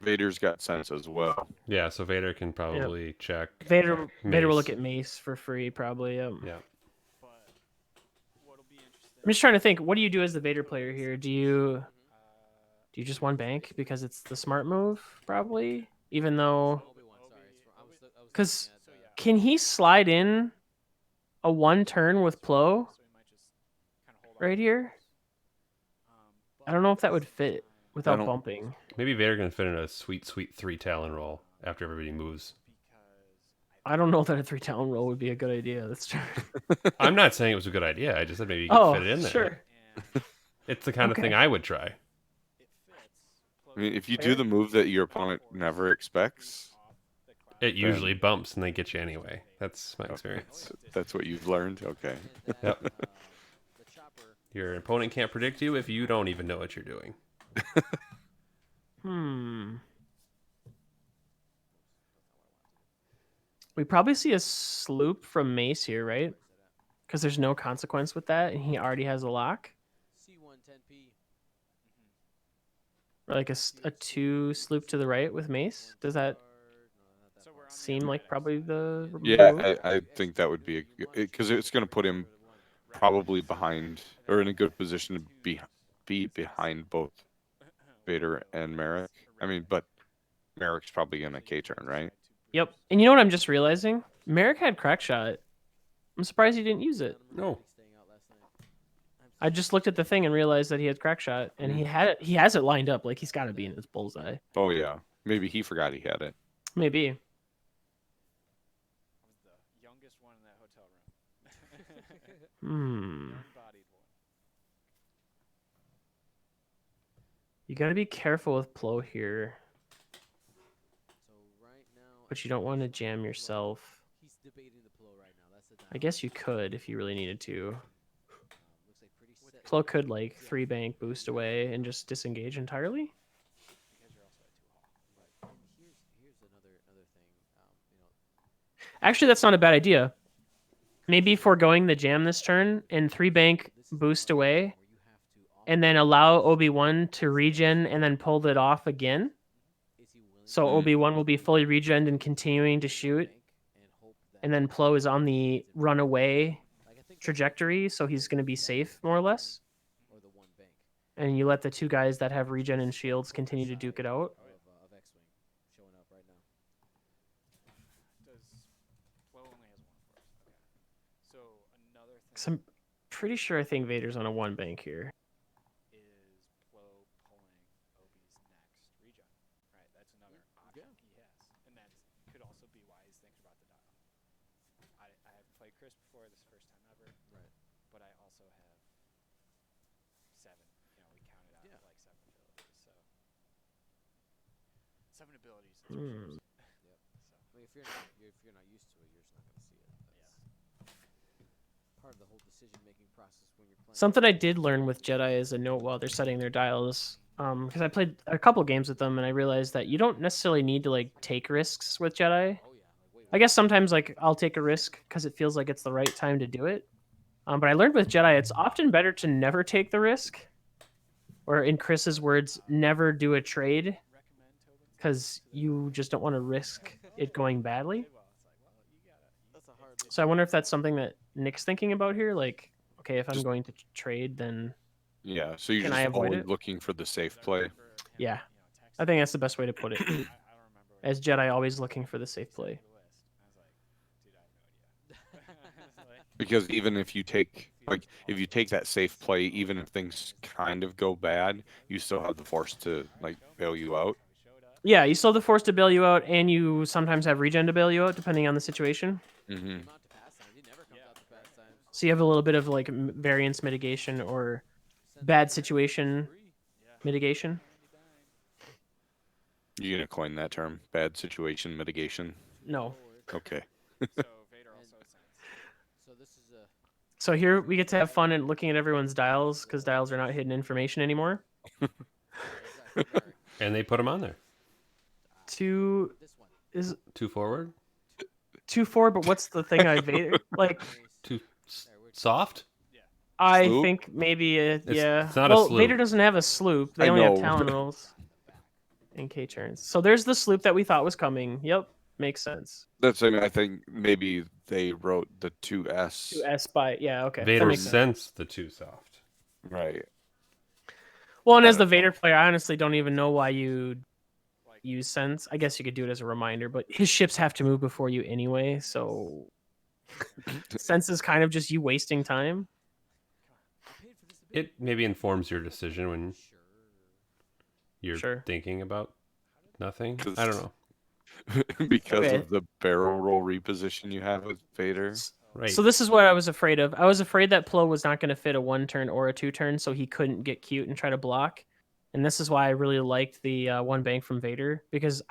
Speaker 2: Vader's got sense as well.
Speaker 1: Yeah, so Vader can probably check.
Speaker 3: Vader will look
Speaker 1: Mace.
Speaker 3: at Mace for free, probably.
Speaker 1: Yeah.
Speaker 4: But what'll be interesting.
Speaker 3: I'm just trying to think. What do you do as the Vader player here? Do you just 1 bank because it's the smart move, probably? Even though...
Speaker 5: Obi-Wan, sorry. I was
Speaker 3: Because
Speaker 5: looking at,
Speaker 3: can he slide in a 1 turn with Plo
Speaker 4: So we might just kind of hold
Speaker 3: right here? I don't know if that would fit without
Speaker 2: don't-
Speaker 3: bumping.
Speaker 1: Maybe Vader can fit in a sweet 3 Talon roll after everybody moves.
Speaker 3: I don't know that a 3 talon roll would be a good idea. That's true.
Speaker 1: I'm not saying it was a good idea. I just said maybe you could
Speaker 3: Oh,
Speaker 1: fit it in there.
Speaker 3: sure.
Speaker 1: It's the kind of
Speaker 3: Okay.
Speaker 1: thing I would try.
Speaker 2: I mean, if you do the move that your opponent never expects,
Speaker 1: It usually bumps and they get you anyway. That's my
Speaker 2: okay,
Speaker 1: experience.
Speaker 2: that's what you've learned. Okay.
Speaker 1: Yep.
Speaker 5: the chopper.
Speaker 1: Your opponent can't predict you if you don't even know what you're doing.
Speaker 3: We probably see a sloop from Mace here, right? Because there's no consequence with that, and he already has a lock.
Speaker 5: C110P.
Speaker 3: Or like a 2 sloop to the right with Mace. Does that
Speaker 4: So we're on the
Speaker 3: seem
Speaker 4: other
Speaker 3: like
Speaker 4: side.
Speaker 3: probably the move?
Speaker 2: Yeah, I think that would be because it's going to put him probably behind or in a good position to be behind both Vader and Merrick. I mean, but Merrick's probably in a K turn, right?
Speaker 3: Yep. And you know what I'm just realizing? Merrick had crack shot. I'm surprised he didn't use it.
Speaker 1: No.
Speaker 3: I just looked at the thing and realized that he had crack shot, and he had it. He has it lined up like he's got to be in his bullseye.
Speaker 2: Oh yeah, maybe he forgot he had it.
Speaker 3: Maybe.
Speaker 4: I was the youngest one in that hotel room.
Speaker 3: Hmm.
Speaker 4: Young-bodied one.
Speaker 3: You gotta be careful with Plo here,
Speaker 5: So right now,
Speaker 3: but you don't want to jam yourself.
Speaker 5: he's debating the Plo right now. That's the
Speaker 3: I guess you could if you really needed to.
Speaker 5: looks like pretty set.
Speaker 3: Plo could like 3-bank boost away and just disengage entirely.
Speaker 4: Because you're also at 2 hall.
Speaker 5: Right. And here's another thing. You know,
Speaker 3: Actually, that's not a bad idea. Maybe foregoing the jam this turn and 3-bank
Speaker 5: this is
Speaker 3: boost
Speaker 5: another
Speaker 3: away,
Speaker 5: thing where you have to
Speaker 3: and then allow Obi-Wan to regen and then pull it off again.
Speaker 5: is he willing
Speaker 3: So
Speaker 2: Mm.
Speaker 3: Obi-Wan will be fully regened and continuing to shoot,
Speaker 5: and hope that
Speaker 3: and then Plo is on the runaway
Speaker 5: like, I think that's
Speaker 3: trajectory, so he's going to be safe more or less.
Speaker 5: or the 1 bank
Speaker 3: And you let the two guys that have regen and shields continue to duke it out.
Speaker 5: of X-wing showing up right now.
Speaker 4: Does Flo only has 1 force? Okay. So another thing
Speaker 3: 'Cause I'm pretty sure I think Vader's on a 1-bank here.
Speaker 4: is Flo pulling Obi's next regen. Right. That's another option he has, and that could also be why he's thinking about the dial. I have played Chris before. This is the first time ever.
Speaker 5: Right.
Speaker 4: But I also have 7. You know, we counted out
Speaker 5: Yeah.
Speaker 4: like 7 abilities. So 7 abilities. That's
Speaker 3: Hmm.
Speaker 4: for sure.
Speaker 5: Yep.
Speaker 4: So
Speaker 5: I mean, if you're not used to it, you're just not going to see it. That's part of the whole decision-making process when you're playing.
Speaker 3: Something I did learn with Jedi is a note while they're setting their dials. Because I played a couple games with them and I realized that you don't necessarily need to like take risks with Jedi.
Speaker 5: Oh yeah. Like, wait,
Speaker 3: I guess sometimes like I'll take a risk because it feels like it's the right time to do it. But I learned with Jedi, it's often better to never take the risk, or in Chris's words, never do a trade,
Speaker 4: recommend Tobin.
Speaker 3: because you just don't want to risk it going badly.
Speaker 4: Well, it's like, well, you gotta.
Speaker 5: that's a hard.
Speaker 3: So I wonder if that's something that Nick's thinking about here. Like, okay, if I'm
Speaker 2: Just-
Speaker 3: going to trade, then
Speaker 2: Yeah, so you're
Speaker 3: Can I
Speaker 2: just
Speaker 3: avoid
Speaker 2: always
Speaker 3: it?
Speaker 2: looking for the safe play.
Speaker 3: Yeah. I think that's the best way to put it.
Speaker 4: I don't remember.
Speaker 3: As Jedi, always looking for the safe play.
Speaker 4: The list. I was like, dude, I have no idea. I was like,
Speaker 2: Because even if you take that safe play, even if things kind of go bad, you still have the force to like bail you out.
Speaker 4: we showed up.
Speaker 3: Yeah, you still have the force to bail you out, and you sometimes have regen to bail you out, depending on the situation.
Speaker 2: Mm-hmm.
Speaker 5: Came out to pastimes. He never comes out to pastimes.
Speaker 3: So you have a little bit of like variance mitigation or bad situation mitigation.
Speaker 2: You gonna coin that term? Bad situation mitigation.
Speaker 3: No.
Speaker 2: Okay.
Speaker 4: So Vader also sends.
Speaker 5: So this is a
Speaker 3: So here we get to have fun and looking at everyone's dials, because dials are not hidden information anymore.
Speaker 1: And they put him on there.
Speaker 3: Two
Speaker 5: this one.
Speaker 3: is
Speaker 1: 2 forward,
Speaker 3: 2-4, but what's the thing I Vader like?
Speaker 1: 2 soft.
Speaker 3: I
Speaker 2: Sloop?
Speaker 3: think maybe yeah.
Speaker 1: it's not a
Speaker 3: well,
Speaker 1: sloop.
Speaker 3: Vader doesn't have a sloop. They
Speaker 2: I
Speaker 3: only have
Speaker 2: know.
Speaker 3: Talon rolls and K turns. So there's the sloop that we thought was coming. Yep, makes sense.
Speaker 2: I think maybe they wrote the 2S.
Speaker 3: 2S by yeah, okay. That
Speaker 1: Vader
Speaker 3: makes sense.
Speaker 1: sensed the 2 soft.
Speaker 2: Right.
Speaker 3: Well, and
Speaker 2: I
Speaker 3: as the
Speaker 2: don't
Speaker 3: Vader player, I honestly don't even know why you use sense. I guess you could do it as a reminder, but his ships have to move before you anyway, so sense is kind of just you wasting time.
Speaker 1: It maybe informs your decision when you're
Speaker 3: Sure.
Speaker 1: thinking about nothing.
Speaker 2: 'Cause-
Speaker 1: I don't know.
Speaker 2: Because
Speaker 3: Okay.
Speaker 2: of the barrel roll reposition you have with Vader.
Speaker 1: Right.
Speaker 3: So this is what I was afraid of. I was afraid that Plo was not going to fit a 1-turn or a 2-turn, so he couldn't get cute and try to block. And this is why I really liked the 1-bank from Vader, because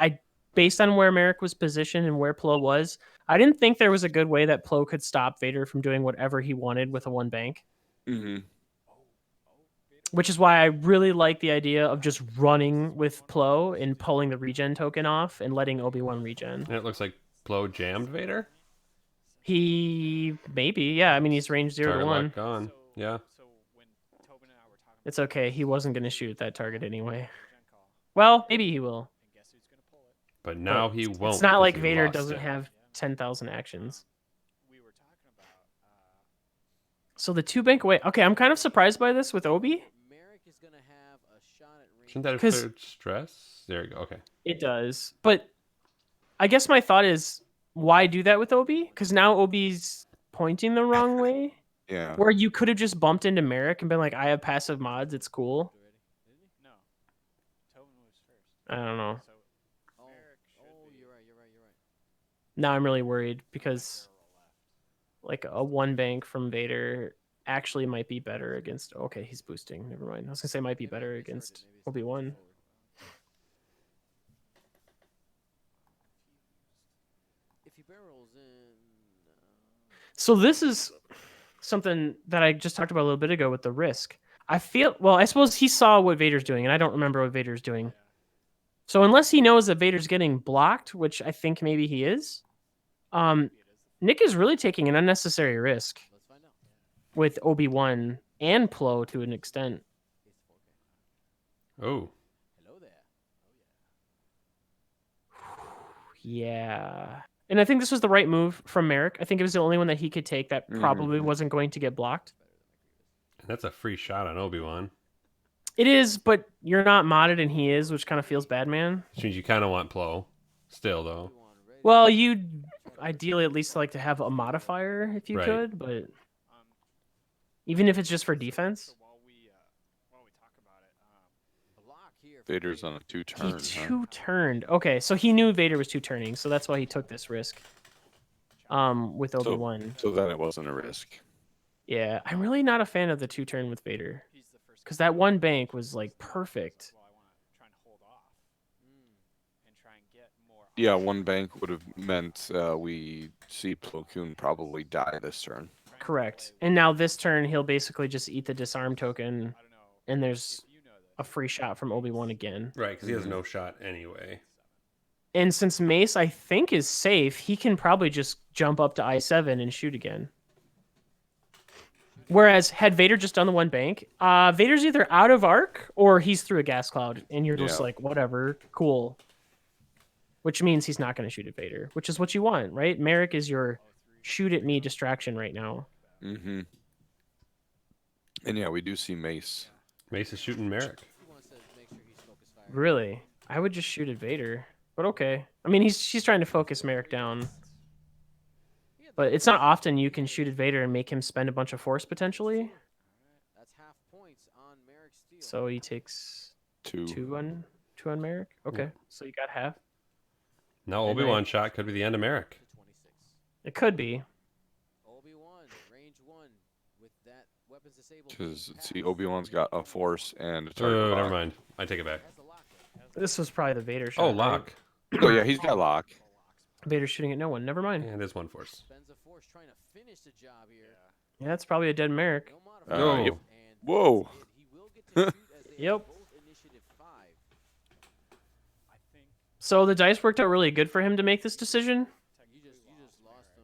Speaker 3: based on where Merrick was positioned and where Plo was, I didn't think there was a good way that Plo could stop Vader from doing whatever he wanted with a 1-bank.
Speaker 2: Mm-hmm.
Speaker 3: Which is why I really like the idea of just running with Plo and pulling the regen token off and letting Obi-Wan regen.
Speaker 1: And it looks like Plo jammed Vader.
Speaker 3: He maybe, yeah. I mean, he's range 0 to
Speaker 1: Target
Speaker 3: 1.
Speaker 1: lock gone. Yeah.
Speaker 4: So when Tobin and I were talking
Speaker 3: It's okay. He wasn't going to shoot at that target anyway.
Speaker 4: gen call,
Speaker 3: Well, maybe he will.
Speaker 4: and guess who's gonna pull it?
Speaker 1: But now
Speaker 3: But
Speaker 1: he won't.
Speaker 3: It's not
Speaker 1: 'cause
Speaker 3: like
Speaker 1: he
Speaker 3: Vader
Speaker 1: lost
Speaker 3: doesn't
Speaker 1: it.
Speaker 3: have 10,000 actions.
Speaker 4: We were talking about.
Speaker 3: So the 2-bank away. Okay, I'm kind of surprised by this with Obi.
Speaker 5: Merrick is gonna have a shot at range.
Speaker 1: Shouldn't that have
Speaker 3: 'Cause-
Speaker 1: cleared stress? There you go. Okay.
Speaker 3: It does. But I guess my thought is, why do that with Obi? Because now Obi's pointing the wrong way.
Speaker 2: Yeah.
Speaker 3: Where you could have just bumped into Merrick and been like, I have passive mods. It's cool.
Speaker 4: No. Tobin moves first.
Speaker 3: I don't know.
Speaker 4: So
Speaker 5: Oh,
Speaker 4: Merrick should be
Speaker 5: you're right.
Speaker 3: Now I'm really worried because like a 1-bank from Vader actually might be better against. Okay, he's boosting. Never mind. I was gonna say might be better against Obi-Wan.
Speaker 5: If he barrels in,
Speaker 3: So this is something that I just talked about a little bit ago with the risk. I feel well. I suppose he saw what Vader's doing, and I don't remember what Vader's doing. So unless he knows that Vader's getting blocked, which I think maybe he is, Nick is really taking an unnecessary risk
Speaker 5: let's find out.
Speaker 3: with Obi-Wan and Plo to an extent.
Speaker 5: It's 4K.
Speaker 1: Oh,
Speaker 5: Hello there.
Speaker 3: Yeah. And I think this was the right move from Merrick. I think it was the only one that he could take that probably wasn't going to get blocked.
Speaker 1: that's a free shot on Obi-Wan.
Speaker 3: It is, but you're not modded and he is, which kind of feels bad, man.
Speaker 1: Which means you kind of want Plo. Still, though.
Speaker 5: Obi-Wan ready.
Speaker 3: Well, you'd ideally at least like to have a modifier if you
Speaker 1: Right.
Speaker 3: could, but even if it's just for defense.
Speaker 4: So while we talk about it,
Speaker 5: Block here. for
Speaker 2: Vader's on a
Speaker 3: He
Speaker 2: 2-turn. Huh?
Speaker 3: two-turned. Okay, so he knew Vader was two-turning, so that's why he took this risk. With Obi-Wan.
Speaker 2: So then it wasn't a risk.
Speaker 3: Yeah, I'm really not a fan of the two-turn with Vader.
Speaker 4: he's the first.
Speaker 3: Because that one bank was like perfect.
Speaker 4: Well, I want to try and hold off and try and get more.
Speaker 2: Yeah, one bank would have meant we see Plo Koon probably die this turn.
Speaker 3: Correct. And now this turn, he'll basically just eat the disarm token,
Speaker 4: I don't know
Speaker 3: and there's
Speaker 4: if you know this.
Speaker 3: a free shot from Obi-Wan again.
Speaker 1: Right, because he has no shot anyway.
Speaker 3: And since Mace, I think, is safe, he can probably just jump up to I7 and shoot again. Whereas, had Vader just done the one bank, Vader's either out of arc or he's through a gas cloud, and you're just
Speaker 2: Yeah.
Speaker 3: like, whatever, cool. Which means he's not going to shoot at Vader, which is what you want, right? Merrick is your shoot at me distraction right now.
Speaker 2: Mm-hmm. And yeah, we do see Mace.
Speaker 1: Mace is shooting Merrick.
Speaker 5: He wants to make sure he's focused fire.
Speaker 3: Really? I would just shoot at Vader. But okay. I mean, she's trying to focus Merrick down. But it's not often you can shoot at Vader and make him spend a bunch of force potentially.
Speaker 5: That's half points on Merrick's steal.
Speaker 3: So he takes
Speaker 2: 2.
Speaker 3: two on Merrick. Okay, so you got half.
Speaker 1: Now
Speaker 3: And
Speaker 1: Obi-Wan
Speaker 3: I-
Speaker 1: shot could be the end of Merrick.
Speaker 5: To 26.
Speaker 3: It could be.
Speaker 5: Obi-Wan, range 1 with that weapons disabled.
Speaker 2: Because,
Speaker 5: pass.
Speaker 2: see, Obi-Wan's got a force and a target
Speaker 1: Oh, never
Speaker 2: lock.
Speaker 1: mind. I take it back.
Speaker 5: Has the lock there.
Speaker 3: This was probably the Vader shot.
Speaker 1: Oh,
Speaker 3: right?
Speaker 1: lock.
Speaker 2: Oh, yeah, he's got lock.
Speaker 3: Vader's shooting at no one. Never mind.
Speaker 1: And it is one force.
Speaker 5: Spends a force trying to finish the job here.
Speaker 3: Yeah, that's probably a dead Merrick.
Speaker 5: No modifier.
Speaker 1: Oh.
Speaker 2: Yep.
Speaker 5: And
Speaker 2: Whoa.
Speaker 5: that's it. He will get to shoot as they
Speaker 3: Yep.
Speaker 5: have both initiative 5.
Speaker 4: I think
Speaker 3: So the dice worked out really good for him to make this decision.
Speaker 5: You just lost him.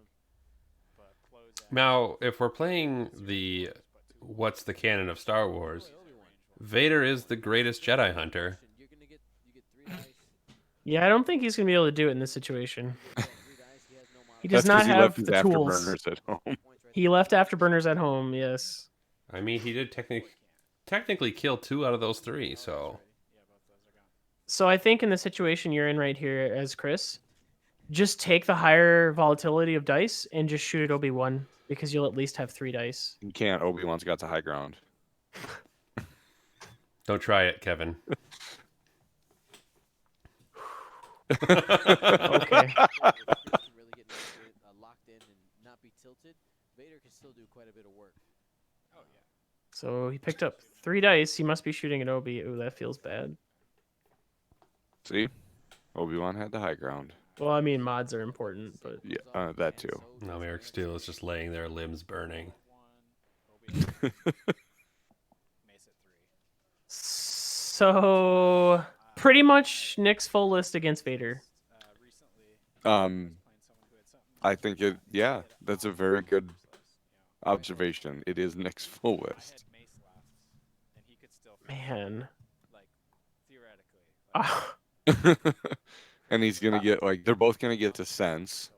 Speaker 4: but close at
Speaker 1: Now, if we're playing the what's the canon of Star Wars, Vader is the greatest Jedi hunter.
Speaker 5: You get 3 dice.
Speaker 3: Yeah, I don't think he's gonna be able to do it in this situation.
Speaker 5: You get 3 dice. He has no
Speaker 3: He
Speaker 5: modifier.
Speaker 3: does
Speaker 2: That's
Speaker 3: not
Speaker 2: 'cause he
Speaker 3: have
Speaker 2: left his
Speaker 3: the tools.
Speaker 2: afterburners at home.
Speaker 5: Points right
Speaker 3: He left afterburners at home. Yes.
Speaker 1: I mean, he did technically kill 2 out of those 3, so
Speaker 3: So I think in the situation you're in right here as Chris, just take the higher volatility of dice and just shoot at Obi-Wan because you'll at least have 3 dice.
Speaker 2: You can't. Obi-Wan's got the high ground.
Speaker 1: don't try it, Kevin.
Speaker 3: Okay.
Speaker 5: can really get locked in and not be tilted. Vader can still do quite a bit of work.
Speaker 3: So he picked up 3 dice. He must be shooting at Obi. Ooh, that feels bad.
Speaker 2: See? Obi-Wan had the high ground.
Speaker 3: Well, I mean, mods are important, but
Speaker 2: Yeah, that too.
Speaker 1: Now Merrick Steele is just laying there, limbs burning.
Speaker 4: Mace at 3.
Speaker 3: so pretty much Nick's full list against Vader.
Speaker 4: Recently,
Speaker 2: Um,
Speaker 4: playing someone who had something.
Speaker 2: I think it. Yeah, that's a very good observation. It is Nick's full
Speaker 4: I
Speaker 2: list.
Speaker 4: had Mace left, and he could still
Speaker 3: Man.
Speaker 4: like theoretically. Like,
Speaker 3: Ah,
Speaker 2: And he's gonna get like they're both gonna get to sense.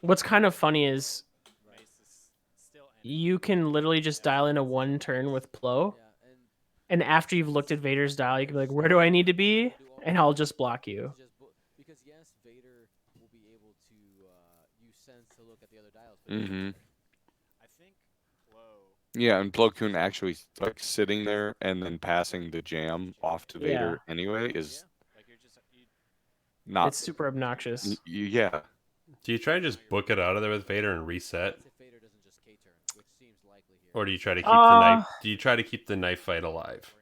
Speaker 3: what's kind of funny is
Speaker 4: Mace is still in.
Speaker 3: you can literally just dial in a 1 turn with Plo,
Speaker 5: Yeah, and
Speaker 3: and after you've looked at Vader's dial, you can be like, where do I need to be?
Speaker 5: do all
Speaker 3: And I'll just block you.
Speaker 5: because yes, Vader will be able to use sense to look at the other dials. But
Speaker 2: Mm-hmm.
Speaker 4: I think Plo.
Speaker 2: Yeah, and Plo Koon actually like sitting there and then passing the jam off to Vader anyway is
Speaker 4: Like you're just you,
Speaker 2: not.
Speaker 3: It's super obnoxious.
Speaker 2: Yeah,
Speaker 1: Do you try to just book it out of there with Vader and reset?
Speaker 5: if Vader doesn't just K-turn, which seems likely here.
Speaker 1: Or do you try to keep the knife?
Speaker 3: Uh,
Speaker 1: Do you try to keep the knife fight alive?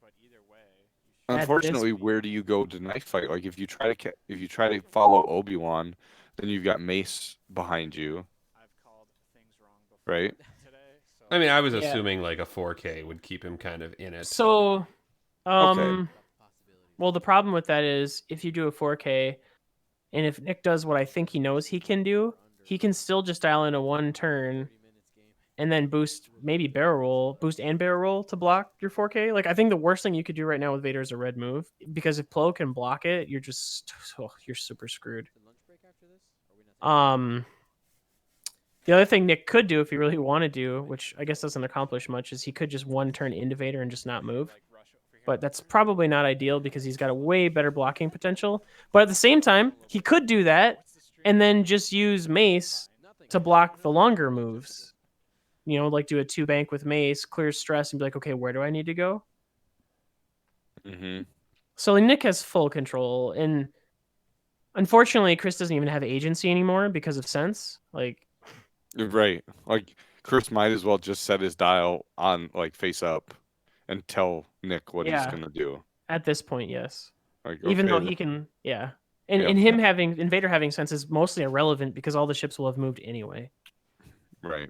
Speaker 4: But either way, you should
Speaker 3: At this-
Speaker 2: Unfortunately, where do you go to knife fight? Like if you try to follow Obi-Wan, then you've got Mace behind you,
Speaker 4: I've called things wrong before
Speaker 2: right?
Speaker 4: today. So
Speaker 1: I mean, I was
Speaker 3: Yeah.
Speaker 1: assuming like a 4K would keep him kind of in it.
Speaker 3: So,
Speaker 2: Okay.
Speaker 3: well, the problem with that is if you do a 4K, and if Nick does what I think he knows he can do, he can still just dial in a 1 turn and then boost maybe boost and barrel roll to block your 4K. Like I think the worst thing you could do right now with Vader is a red move because if Plo can block it, you're just you're super screwed. The other thing Nick could do if he really wanted to, which I guess doesn't accomplish much, is he could just 1 turn into Vader and just not move. But that's probably not ideal because he's got a way better blocking potential. But at the same time, he could do that and then just use Mace to block the longer moves. You know, like do a 2 bank with Mace, clear stress, and be like, okay, where do I need to go?
Speaker 2: Mm-hmm.
Speaker 3: So Nick has full control, and unfortunately, Chris doesn't even have agency anymore because of sense. Like,
Speaker 2: Right. Like Chris might as well just set his dial on like face up and tell Nick what he's
Speaker 3: yeah,
Speaker 2: gonna do.
Speaker 3: at this point, yes.
Speaker 2: Like
Speaker 3: Even
Speaker 2: okay,
Speaker 3: though he can, yeah. And
Speaker 2: Yep.
Speaker 3: him having Invader having sense is mostly irrelevant because all the ships will have moved anyway.
Speaker 2: right.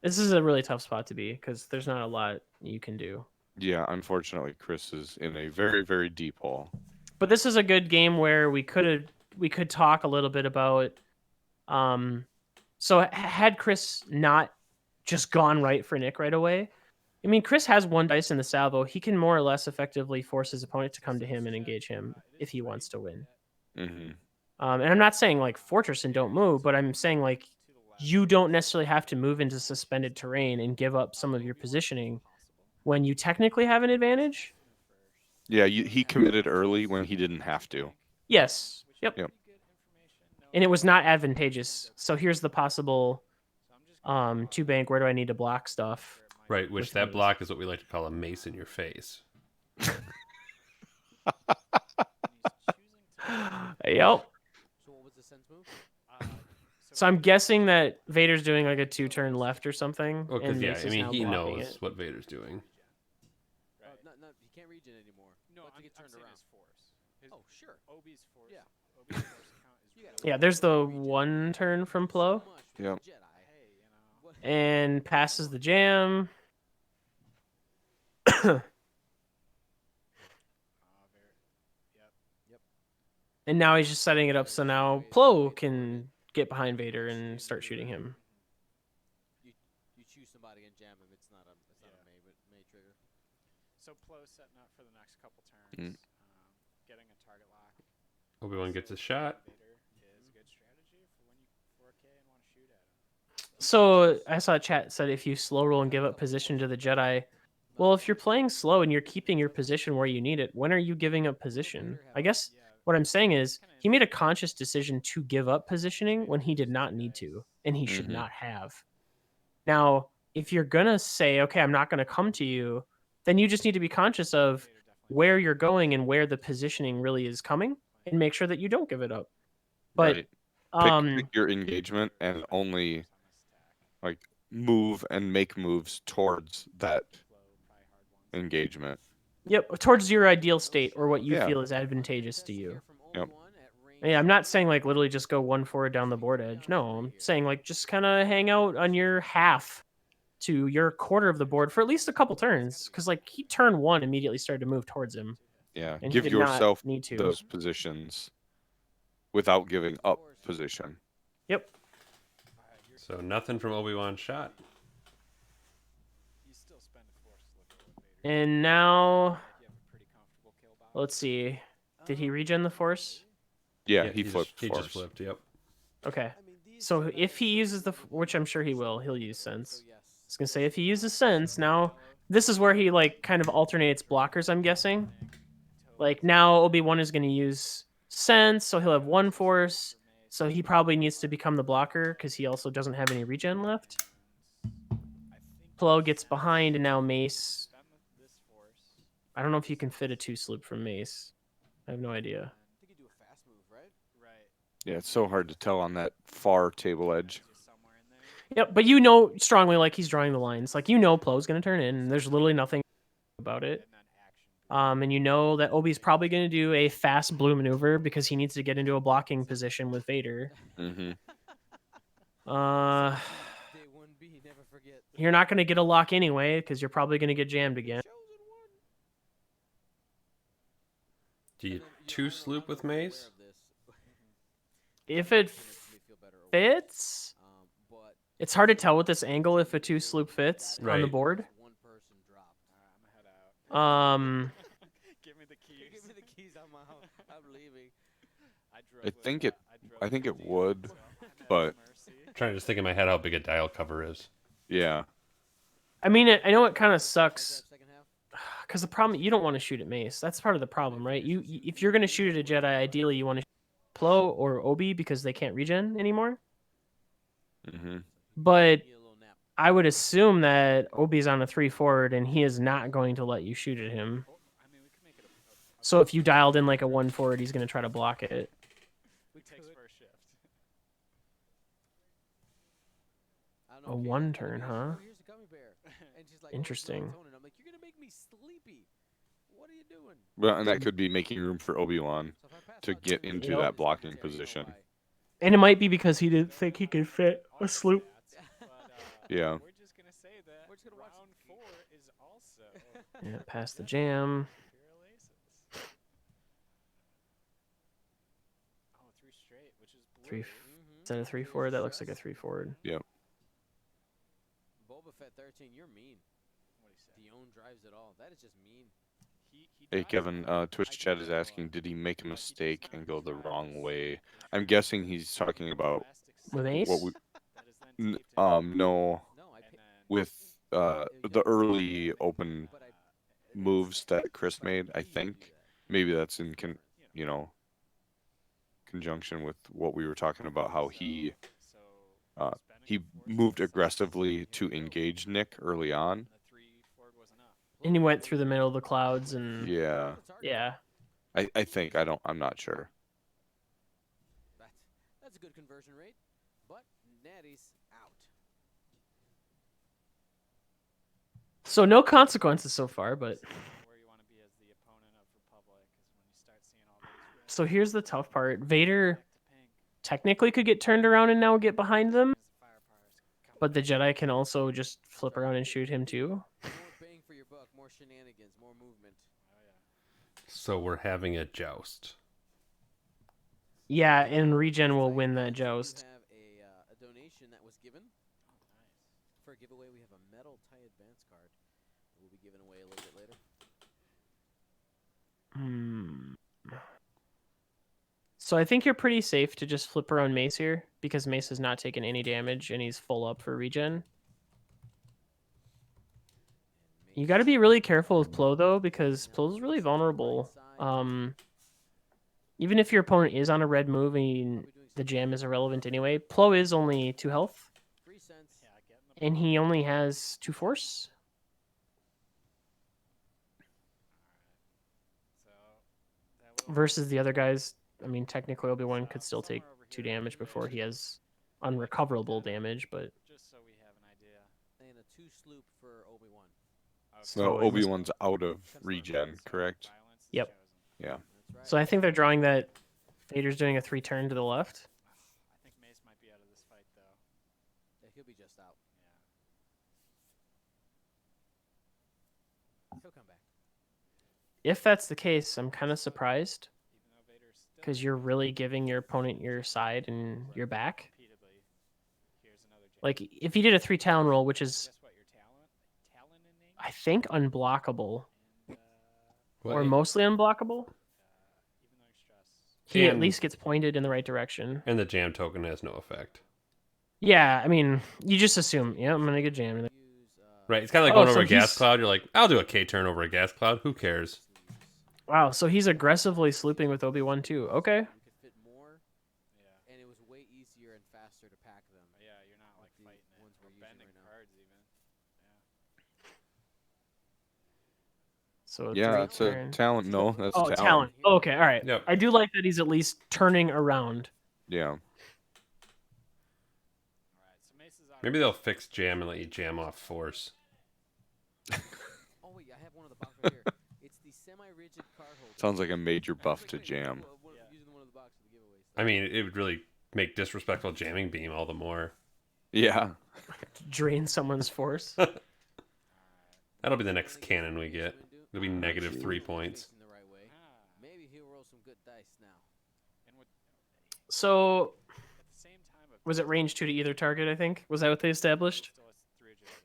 Speaker 3: This is a really tough spot to be because there's not a lot you can do.
Speaker 2: Yeah, unfortunately Chris is in a very, very deep hole.
Speaker 3: But this is a good game where we could talk a little bit about so had Chris not just gone right for Nick right away. I mean, Chris has 1 dice in the salvo. He can more or less effectively force his opponent to come to him and engage him if he wants to win.
Speaker 2: Mm-hmm.
Speaker 3: And I'm not saying like fortress and don't move, but I'm saying like you don't necessarily have to move into suspended terrain and give up some of your positioning when you technically have an advantage.
Speaker 2: Yeah, he committed early when he didn't have to.
Speaker 3: Yes. Yep.
Speaker 2: Yep.
Speaker 3: And it was not advantageous. So here's the possible 2 bank. Where do I need to block stuff?
Speaker 1: Right, which
Speaker 3: with
Speaker 1: that
Speaker 3: Mace.
Speaker 1: block is what we like to call a mace in your face.
Speaker 3: Yep.
Speaker 5: So what was the sense move?
Speaker 3: So I'm guessing that Vader's doing like a 2 turn left or something.
Speaker 1: Well,
Speaker 3: and
Speaker 1: because yeah,
Speaker 3: Mace
Speaker 1: I
Speaker 3: is
Speaker 1: mean
Speaker 3: now
Speaker 1: he
Speaker 3: blocking
Speaker 1: knows
Speaker 3: it.
Speaker 1: what Vader's doing.
Speaker 5: He can't regen anymore.
Speaker 4: No,
Speaker 5: But to
Speaker 4: I'm,
Speaker 5: get
Speaker 4: I'm
Speaker 5: turned
Speaker 4: saying
Speaker 5: around.
Speaker 4: his force.
Speaker 5: Oh, sure.
Speaker 4: Obi's force.
Speaker 5: Yeah.
Speaker 4: Obi's force count is really
Speaker 3: Yeah, there's the 1 turn from Plo
Speaker 2: Yep.
Speaker 5: Jedi.
Speaker 4: hey, you know.
Speaker 5: What-
Speaker 3: and passes the jam. And now he's just setting it up so now Plo can get behind Vader and start shooting him.
Speaker 5: You choose somebody and jam him. It's not a May trigger.
Speaker 4: So Plo's setting up for the next couple turns,
Speaker 2: Mm.
Speaker 4: getting a target lock.
Speaker 1: Obi-Wan gets a shot.
Speaker 4: Vader is a good strategy for when you 4K and want to shoot at him.
Speaker 3: So I saw chat said if you slow roll and give up position to the Jedi. Well, if you're playing slow and you're keeping your position where you need it, when are you giving up position? I guess what I'm saying is he made a conscious decision to give up positioning when he did not need to, and he should
Speaker 2: Mhm.
Speaker 3: not have. Now, if you're gonna say, okay, I'm not gonna come to you, then you just need to be conscious of where you're going and where the positioning really is coming, and make sure that you don't give it up. But
Speaker 2: Right. Pick your engagement and only like move and make moves towards that engagement.
Speaker 3: yep, towards your ideal state or what you
Speaker 2: Yeah.
Speaker 3: feel is advantageous to you.
Speaker 2: Yep.
Speaker 3: Yeah, I'm not saying like literally just go 1 forward down the board edge. No, I'm saying like just kind of hang out on your half to your quarter of the board for at least a couple turns. Because like he turn 1 immediately started to move towards him.
Speaker 2: Yeah.
Speaker 3: And he
Speaker 2: Give
Speaker 3: did not
Speaker 2: yourself
Speaker 3: need to.
Speaker 2: those positions without giving up position.
Speaker 3: Yep.
Speaker 1: So nothing from Obi-Wan's shot.
Speaker 4: You still spend a force slipper with Vader.
Speaker 3: And now
Speaker 4: You have a pretty comfortable kill box.
Speaker 3: let's see. Did he regen the force?
Speaker 2: Yeah, he
Speaker 1: just-
Speaker 2: flipped
Speaker 1: He
Speaker 2: force.
Speaker 1: just flipped. Yep.
Speaker 3: Okay. So if he uses which I'm sure he will, he'll use sense. I was gonna say if he uses sense, now this is where he like kind of alternates blockers, I'm guessing. Like now Obi-Wan is gonna use sense, so he'll have 1 force. So he probably needs to become the blocker because he also doesn't have any regen left. Plo gets behind and now Mace. I don't know if you can fit a 2 sloop from Mace. I have no idea.
Speaker 2: Yeah, it's so hard to tell on that far table edge.
Speaker 4: Just somewhere in there.
Speaker 3: Yep, but you know strongly, like he's drawing the lines. Like you know, Plo's gonna turn in. And there's literally nothing about it.
Speaker 4: And then action.
Speaker 3: And you know that Obi's probably gonna do a fast blue maneuver because he needs to get into a blocking position with Vader.
Speaker 2: Mm-hmm.
Speaker 3: Uh,
Speaker 5: Day 1B, never forget.
Speaker 3: you're not gonna get a lock anyway because you're probably gonna get jammed again.
Speaker 5: Chosen one.
Speaker 1: Do you
Speaker 5: And then,
Speaker 1: two
Speaker 5: I
Speaker 1: sloop
Speaker 5: don't
Speaker 1: with
Speaker 5: know if you're
Speaker 1: mace?
Speaker 5: aware of this.
Speaker 3: If it
Speaker 5: Makes me feel better overall.
Speaker 3: fits,
Speaker 5: But
Speaker 3: it's hard to tell with this angle if a 2 sloop fits on the
Speaker 1: Right.
Speaker 3: board.
Speaker 5: one person dropped.
Speaker 4: I'm gonna head out. Give me the keys.
Speaker 5: Give me the keys. I'm out. I'm leaving.
Speaker 2: I think it would, but
Speaker 1: I'm trying to just think in my head how big a dial cover is.
Speaker 2: yeah.
Speaker 3: I mean, I know it kind of sucks
Speaker 5: Second half.
Speaker 3: because the problem you don't want to shoot at mace. That's part of the problem, right? If you're gonna shoot at a Jedi, ideally you want to shoot Plo or Obi because they can't regen anymore.
Speaker 2: Mm-hmm.
Speaker 3: But
Speaker 5: Need a little nap.
Speaker 3: I would assume that Obi's on a 3 forward and he is not going to let you shoot at him.
Speaker 4: I mean, we could make it a
Speaker 3: So if you dialed in like a 1 forward, he's going to try to block it.
Speaker 4: we takes first shift.
Speaker 5: I don't
Speaker 3: A
Speaker 5: know, Kate,
Speaker 3: 1
Speaker 5: I'm
Speaker 3: turn,
Speaker 5: gonna be-
Speaker 3: huh?
Speaker 5: oh, here's a gummy bear. And she's like,
Speaker 3: Interesting.
Speaker 5: melatonin. I'm like, you're gonna make me sleepy. What are you doing?
Speaker 2: Well, and that could be making room for Obi-Wan
Speaker 5: So if I pass
Speaker 2: to
Speaker 5: out
Speaker 2: get
Speaker 5: during
Speaker 2: into
Speaker 5: the
Speaker 3: Yep.
Speaker 2: that
Speaker 5: day,
Speaker 2: blocking
Speaker 5: yeah, you know
Speaker 2: position.
Speaker 5: why.
Speaker 3: And it might be because he didn't think he could fit a sloop.
Speaker 4: But,
Speaker 2: Yeah.
Speaker 4: We're just gonna say that
Speaker 5: We're just gonna watch
Speaker 4: round
Speaker 5: it.
Speaker 4: 4 is also
Speaker 3: Yeah, past the jam.
Speaker 4: Imperial Aces. Oh, 3 straight, which is blue.
Speaker 3: 3
Speaker 5: Mhm.
Speaker 3: Instead of 3 forward, that looks like a 3 forward.
Speaker 5: Boba Fett 13, you're mean.
Speaker 4: What do you say?
Speaker 5: Dion drives it all. That is just mean.
Speaker 4: He
Speaker 2: Hey
Speaker 4: drives
Speaker 2: Kevin,
Speaker 4: well.
Speaker 2: Twitch chat is asking, did he make a mistake and go the wrong way? I'm guessing he's talking about
Speaker 3: With Ace?
Speaker 2: what we.
Speaker 4: That is then taped in.
Speaker 2: No,
Speaker 5: No, I
Speaker 4: And
Speaker 5: picked.
Speaker 4: then
Speaker 2: with the early open
Speaker 5: But I.
Speaker 2: moves that Chris made. I think maybe that's in you know conjunction with what we were talking about, how he
Speaker 4: so
Speaker 2: uh,
Speaker 4: spending
Speaker 2: he
Speaker 4: the force
Speaker 2: moved
Speaker 4: to decide
Speaker 2: aggressively to
Speaker 4: if it
Speaker 2: engage Nick early on.
Speaker 4: the 3 forward was enough.
Speaker 3: And he went through the middle of the clouds and
Speaker 2: Yeah,
Speaker 3: yeah.
Speaker 2: I think I'm not sure.
Speaker 5: That's a good conversion rate. But Natty's out.
Speaker 3: So no consequences so far, but
Speaker 4: Where you want to be as the opponent of Republic is when you start seeing all those red
Speaker 3: so here's the tough part. Vader
Speaker 4: back to pink.
Speaker 3: technically could get turned around and now get behind them,
Speaker 4: As the firepower is
Speaker 3: but the Jedi can also just flip around and shoot him too.
Speaker 5: More bang for your buck, more shenanigans, more movement.
Speaker 4: Oh yeah.
Speaker 1: So we're having a joust.
Speaker 3: Yeah, and regen will win that
Speaker 5: You
Speaker 3: joust.
Speaker 5: have a donation that was given.
Speaker 4: Oh, nice.
Speaker 5: For a giveaway, we have a metal tie advance card. We'll be giving away a little bit later.
Speaker 3: So I think you're pretty safe to just flip around Mace here because Mace has not taken any damage and he's full up for regen.
Speaker 5: And
Speaker 3: You got to be really careful with Plo though because Plo's really vulnerable. Even if your opponent is on a red move and the jam is irrelevant anyway, Plo is only 2 health
Speaker 5: 3 cents.
Speaker 4: Yeah, getting the
Speaker 3: and he only has 2 force.
Speaker 4: So that will
Speaker 3: Versus the other guys, I mean, technically Obi-Wan could still take 2 damage before he has unrecoverable damage, but
Speaker 4: just so we have an idea.
Speaker 5: And a 2 sloop for Obi-Wan.
Speaker 3: So
Speaker 2: No,
Speaker 3: it was-
Speaker 2: Obi-Wan's out of regen, correct?
Speaker 4: Violence is
Speaker 3: Yep.
Speaker 4: chosen.
Speaker 2: Yeah.
Speaker 5: That's right.
Speaker 3: so I think they're drawing that Vader's doing a 3 turn to the left.
Speaker 4: I think Mace might be out of this fight though.
Speaker 5: Yeah, he'll be just out.
Speaker 4: Yeah.
Speaker 5: He'll come back.
Speaker 3: If that's the case, I'm kind of surprised
Speaker 4: Even though Vader's still
Speaker 3: because you're really giving your opponent your side and your back.
Speaker 4: repeatedly. Here's another jam.
Speaker 3: Like if he did a 3 talon roll, which is
Speaker 4: Guess what? Your talon in name
Speaker 3: I think unblockable
Speaker 4: and
Speaker 3: or mostly unblockable,
Speaker 4: even though you're stressed.
Speaker 3: he at
Speaker 1: And-
Speaker 3: least gets pointed in the right direction.
Speaker 1: And the jam token has no effect.
Speaker 3: Yeah, I mean, you just assume, yeah, I'm gonna get jammed.
Speaker 5: Use,
Speaker 1: Right, it's kind of like
Speaker 3: Oh,
Speaker 1: going over
Speaker 3: so
Speaker 1: a gas
Speaker 3: he's-
Speaker 1: cloud. You're like, I'll do a K turn over a gas cloud. Who cares?
Speaker 3: Wow, so he's aggressively slooping with Obi-Wan too. Okay.
Speaker 5: You could fit more,
Speaker 4: Yeah.
Speaker 5: and it was way easier and faster to pack them.
Speaker 4: Yeah, you're not like
Speaker 5: the
Speaker 4: fighting it
Speaker 5: ones
Speaker 4: or
Speaker 5: we're using
Speaker 4: bending
Speaker 5: right now.
Speaker 4: cards even.
Speaker 3: So
Speaker 2: Yeah,
Speaker 3: 3
Speaker 2: it's a
Speaker 3: turn.
Speaker 2: talent. No, that's
Speaker 3: Oh,
Speaker 2: a
Speaker 3: talent. Okay, all right.
Speaker 1: Yep.
Speaker 3: I do like that he's at least turning around.
Speaker 2: Yeah.
Speaker 4: All right, so Mace is out.
Speaker 1: Maybe they'll fix jam and let you jam off force.
Speaker 5: Oh wait, I have one of the boxes right here. It's the semi-rigid card holder.
Speaker 2: Sounds like a major buff to jam.
Speaker 5: Using one of the boxes for the giveaways.
Speaker 1: I mean, it would really make disrespectful jamming beam all the more.
Speaker 2: Yeah.
Speaker 3: Drain someone's force.
Speaker 1: That'll be the next cannon we get. It'll be negative
Speaker 2: geez.
Speaker 1: 3 points.
Speaker 5: The right way. Maybe he'll roll some good dice now.
Speaker 4: And with,
Speaker 3: So
Speaker 4: at the same time of
Speaker 3: was it range 2 to either target? I think was that what they established?
Speaker 4: still has 3 agility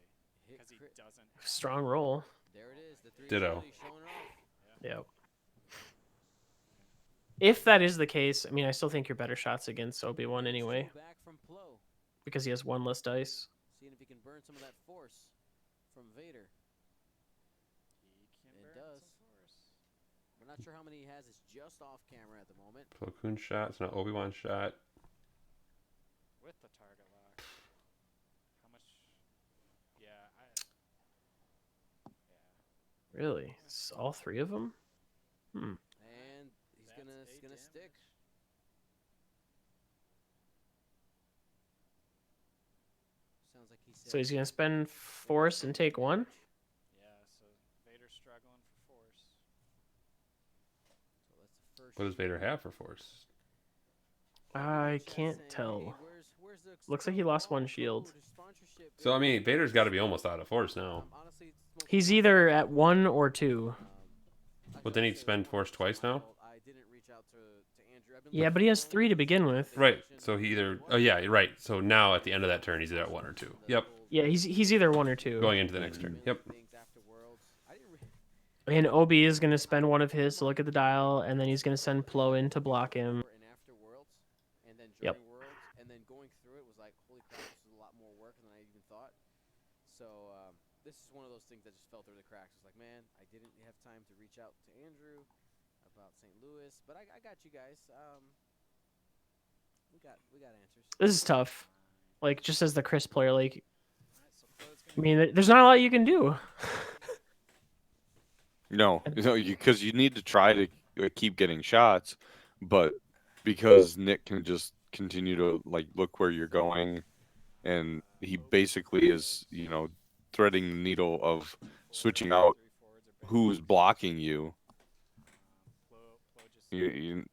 Speaker 5: Hit
Speaker 4: because he
Speaker 5: crit.
Speaker 4: doesn't.
Speaker 3: Strong roll.
Speaker 5: There it is. The 3
Speaker 1: Ditto.
Speaker 5: agility showing off.
Speaker 3: Yeah. If that is the case, I mean, I still think you're better shots against Obi-Wan anyway,
Speaker 5: Two back from Plo.
Speaker 3: because he has 1 less dice.
Speaker 5: Seeing if he can burn some of that force from Vader.
Speaker 4: He can
Speaker 5: It
Speaker 4: burn
Speaker 5: does.
Speaker 4: some force.
Speaker 5: We're not sure how many he has. It's just off camera at the moment.
Speaker 1: Plo Koon shot. It's not Obi-Wan shot.
Speaker 4: With the target lock. How much? Yeah, yeah.
Speaker 3: Really? It's all 3 of them? Hmm.
Speaker 5: And he's
Speaker 4: That's
Speaker 5: gonna
Speaker 4: 8
Speaker 5: gonna stick.
Speaker 4: damage.
Speaker 5: Sounds like he said.
Speaker 3: So he's gonna spend force and take 1.
Speaker 4: Yeah, so Vader's struggling for force.
Speaker 5: So that's the first
Speaker 1: What does Vader have for force?
Speaker 3: I
Speaker 5: Chat
Speaker 3: can't
Speaker 5: saying,
Speaker 3: tell.
Speaker 5: "Hey, where's the
Speaker 3: Looks like he lost 1 shield.
Speaker 5: code, sponsorship?"
Speaker 1: So, I mean, Vader's got to be almost out of force now.
Speaker 5: Honestly, it's mostly
Speaker 3: He's either at 1 or 2.
Speaker 1: But then he'd spend force twice now?
Speaker 5: I didn't reach out to Andrew. I've been
Speaker 3: Yeah,
Speaker 5: looking
Speaker 3: but he has
Speaker 5: for
Speaker 3: 3 to begin with.
Speaker 1: Right. So he either... Oh, yeah, right. So now at the end of that turn, he's either at 1 or 2. Yep.
Speaker 3: Yeah, he's either 1 or 2.
Speaker 1: Going into the next turn. Yep.
Speaker 5: things after Worlds. I didn't re-
Speaker 3: And Obi is gonna spend 1 of his to look at the dial, and then he's gonna send Plo in to block him.
Speaker 5: and after Worlds, and then
Speaker 3: Yep.
Speaker 5: during Worlds, and then going through it was like, holy crap, this is a lot more work than I even thought. So this is one of those things that just fell through the cracks. It's like, man, I didn't have time to reach out to Andrew about St. Louis, but I got you guys. We got answers.
Speaker 3: This is tough. Like, just as the Chris player, like,
Speaker 4: Alright, so Flo's
Speaker 3: I
Speaker 4: gonna
Speaker 3: mean, there's not a lot you can do.
Speaker 2: No, because you need to try to keep getting shots, but because Nick can just continue to like look where you're going, and he basically is, threading the needle of switching out
Speaker 4: 3 forwards are
Speaker 2: who's blocking you.
Speaker 4: Flo just
Speaker 2: You're
Speaker 4: moseys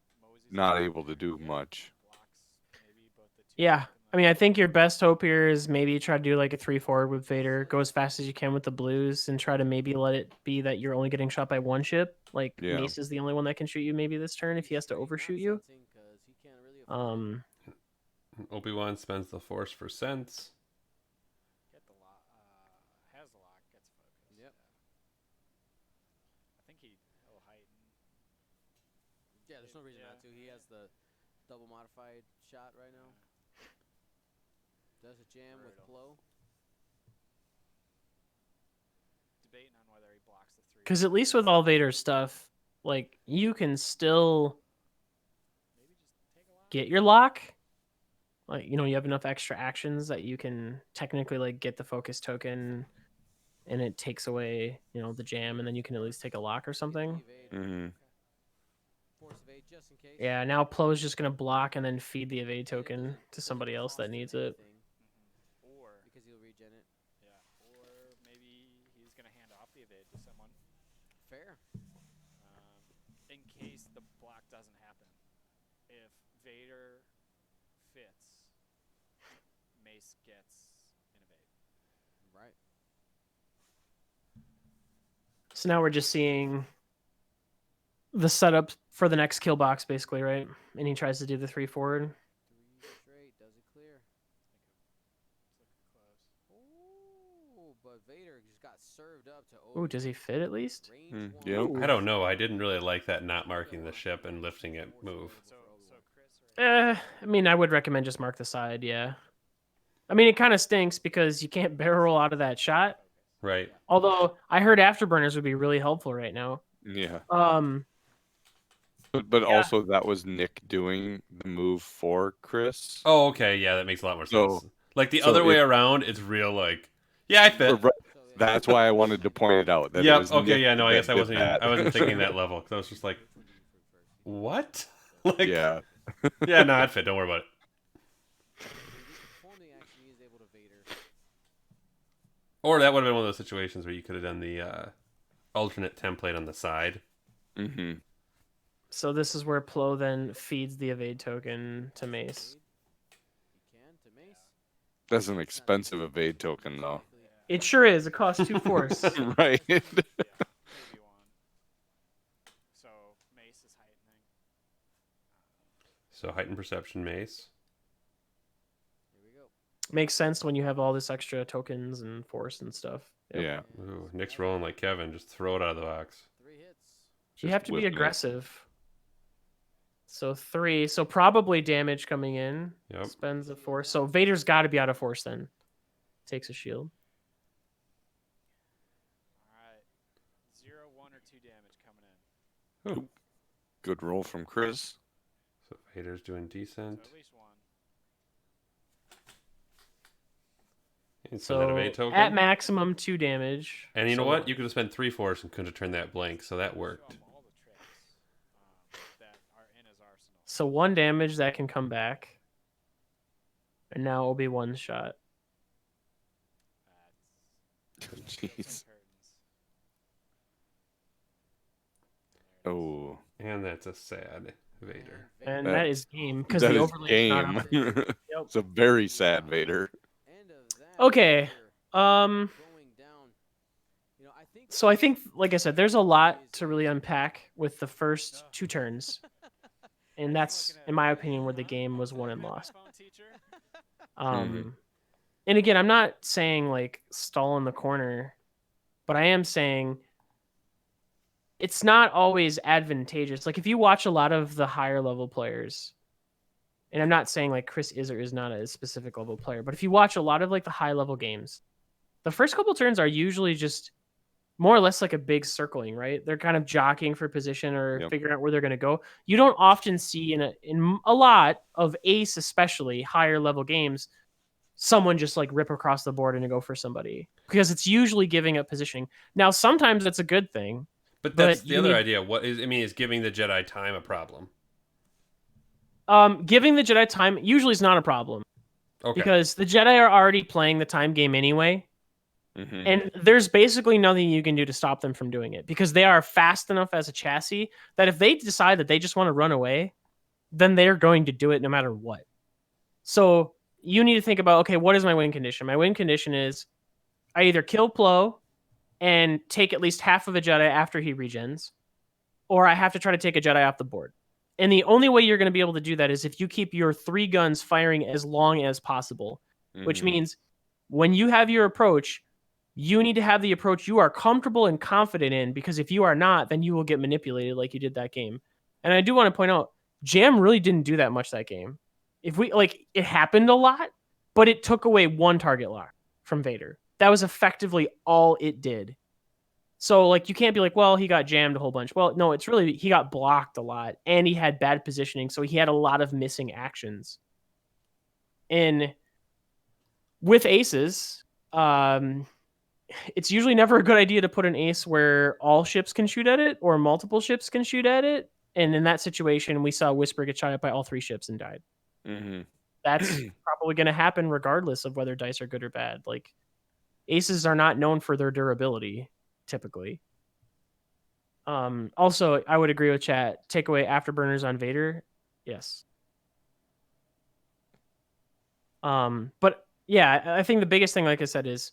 Speaker 2: not
Speaker 4: in
Speaker 2: able to do much.
Speaker 4: blocks maybe both the 2
Speaker 3: Yeah.
Speaker 4: back and
Speaker 3: I mean, I think your best hope here is maybe try to do like a 3 forward with Vader, go as fast as you can with the blues, and try to maybe let it be that you're only getting shot by 1 ship. Like,
Speaker 2: Yeah.
Speaker 3: Mace is the only one that can shoot you maybe this turn if he has to overshoot you.
Speaker 1: Obi-Wan spends the force for sense.
Speaker 4: get the lock. Has the lock. Gets focus.
Speaker 5: Yep.
Speaker 4: I think he'll heighten.
Speaker 5: Yeah, there's no reason not to. He has the double modified shot right now. Does a jam with
Speaker 4: Brutal.
Speaker 5: Plo.
Speaker 4: Debating on whether he blocks the 3.
Speaker 3: Because at least with all Vader stuff, like, you can still
Speaker 4: Maybe just take a lock.
Speaker 3: get your lock. Like, you have enough extra actions that you can technically, like, get the focus token, and it takes away, the jam, and then you can at least take a lock or something.
Speaker 2: Hmm.
Speaker 5: Force evade just in case.
Speaker 3: Yeah, now Plo is just going to block and then feed the evade token to somebody else that needs it.
Speaker 4: Or
Speaker 5: Because he'll regen it.
Speaker 4: yeah, or maybe he's gonna hand off the evade to someone.
Speaker 5: Fair.
Speaker 4: In case the block doesn't happen. If Vader fits, Mace gets an evade.
Speaker 5: Right.
Speaker 3: So now we're just seeing the setup for the next kill box, basically, right? And he tries to do the 3 forward.
Speaker 5: 3 straight. Does it clear?
Speaker 4: It's looking close.
Speaker 5: Ooh, but Vader just got served up to Obi.
Speaker 3: Ooh, does he fit at least?
Speaker 5: Range one.
Speaker 2: Yep.
Speaker 1: I don't know. I didn't really like that not marking the ship and lifting it move.
Speaker 4: So Chris or
Speaker 3: I mean, I would recommend just mark the side, yeah. I mean, it kind of stinks because you can't barrel roll out of that shot.
Speaker 1: Right.
Speaker 3: Although I heard afterburners would be really helpful right now.
Speaker 2: Yeah.
Speaker 3: Yeah.
Speaker 2: But also that was Nick doing the move for Chris.
Speaker 1: Oh, okay. Yeah, that makes a lot more sense.
Speaker 2: So-
Speaker 1: Like the
Speaker 2: so
Speaker 1: other way
Speaker 2: if-
Speaker 1: around, it's real like, yeah, I fit.
Speaker 2: Right. That's why I wanted to point it out. That it
Speaker 1: Yep.
Speaker 2: was
Speaker 1: Okay.
Speaker 2: Nick
Speaker 1: Yeah. No, I
Speaker 2: that
Speaker 1: guess I
Speaker 2: did
Speaker 1: wasn't.
Speaker 2: that.
Speaker 1: I wasn't thinking that level because I was just like, what? Like,
Speaker 2: Yeah.
Speaker 1: Yeah, no, I'd fit. Don't worry about it.
Speaker 5: Performing action he is able to Vader.
Speaker 1: Or that would have been one of those situations where you could have done the alternate template on the side.
Speaker 2: Mm-hmm.
Speaker 3: So this is where Plo then feeds the evade token to Mace.
Speaker 5: He can to Mace.
Speaker 2: That's an expensive evade token, though.
Speaker 3: It sure is. It costs 2 force.
Speaker 2: Right.
Speaker 4: Yeah, maybe one. So Mace is heightening.
Speaker 1: So heightened perception mace.
Speaker 5: Here we go.
Speaker 3: Makes sense when you have all this extra tokens and force and stuff. Yep.
Speaker 2: Yeah.
Speaker 1: Ooh, Nick's rolling like Kevin. Just throw it out of the box.
Speaker 5: 3 hits.
Speaker 3: You
Speaker 2: Just
Speaker 3: have to be
Speaker 2: whipping it.
Speaker 3: aggressive. So 3. So probably damage coming in.
Speaker 1: Yep.
Speaker 3: Spends the force. So Vader's got to be out of force then. Takes a shield.
Speaker 4: All right. 0, 1, or 2 damage coming in.
Speaker 1: Ooh.
Speaker 2: Good roll from Chris.
Speaker 1: So Vader's doing
Speaker 4: So
Speaker 1: decent.
Speaker 4: at least 1.
Speaker 1: And spend that
Speaker 3: So
Speaker 1: evade token.
Speaker 3: at maximum 2 damage.
Speaker 1: And you know
Speaker 3: So-
Speaker 1: what? You could have spent 3 force and couldn't have turned that blank, so that worked.
Speaker 4: Show him all the tricks that are in his arsenal.
Speaker 3: So 1 damage that can come back. And now it'll be 1 shot.
Speaker 4: That's
Speaker 2: Jeez.
Speaker 4: curtains.
Speaker 2: Oh,
Speaker 1: And that's a sad Vader.
Speaker 3: And
Speaker 2: That-
Speaker 3: that is game because
Speaker 2: that
Speaker 3: the
Speaker 2: is
Speaker 3: overlay is not
Speaker 2: game.
Speaker 3: up there. Yep.
Speaker 2: It's a very sad Vader.
Speaker 5: End of that.
Speaker 3: Okay.
Speaker 5: Vader
Speaker 3: Um
Speaker 5: going down. You know, I think
Speaker 3: so I think like I said there's a lot to really unpack with the first 2 turns. And that's in my opinion where the game was won and lost. And again, I'm not saying like stall in the corner, but I am saying it's not always advantageous. Like if you watch a lot of the higher level players, and I'm not saying like Chris is or is not a specific level player, but if you watch a lot of like the high level games, the first couple turns are usually just more or less like a big circling, right? They're kind of jockeying for position or
Speaker 2: Yep.
Speaker 3: figuring out where they're going to go. You don't often see in a lot of ace, especially higher level games, someone just like rip across the board and go for somebody because it's usually giving up positioning. Now, sometimes that's a good thing.
Speaker 1: But that's
Speaker 3: But
Speaker 1: the
Speaker 3: you
Speaker 1: other
Speaker 3: need-
Speaker 1: idea. What is? I mean, is giving the Jedi time a problem?
Speaker 3: Giving the Jedi time usually is not a problem
Speaker 1: Okay.
Speaker 3: because the Jedi are already playing the time game anyway.
Speaker 2: Mhm.
Speaker 3: And there's basically nothing you can do to stop them from doing it because they are fast enough as a chassis that if they decide that they just want to run away, then they're going to do it no matter what. So you need to think about, okay, what is my win condition? My win condition is I either kill Plo and take at least half of a Jedi after he regens, or I have to try to take a Jedi off the board. And the only way you're going to be able to do that is if you keep your 3 guns firing as long as possible, which
Speaker 2: Mhm.
Speaker 3: means when you have your approach, you need to have the approach you are comfortable and confident in, because if you are not, then you will get manipulated like you did that game. And I do want to point out, Jam really didn't do that much that game. If we like, it happened a lot, but it took away 1 target lock from Vader. That was effectively all it did. So like, you can't be like, well, he got jammed a whole bunch. Well, no, it's really, he got blocked a lot and he had bad positioning. So he had a lot of missing actions. And with aces, it's usually never a good idea to put an ace where all ships can shoot at it or multiple ships can shoot at it. And in that situation, we saw Whisper get shot at by all 3 ships and died.
Speaker 2: Mhm.
Speaker 3: That's probably going to happen regardless of whether dice are good or bad. Like, aces are not known for their durability typically. Also, I would agree with chat. Take away afterburners on Vader. Yes. But yeah, I think the biggest thing, like I said, is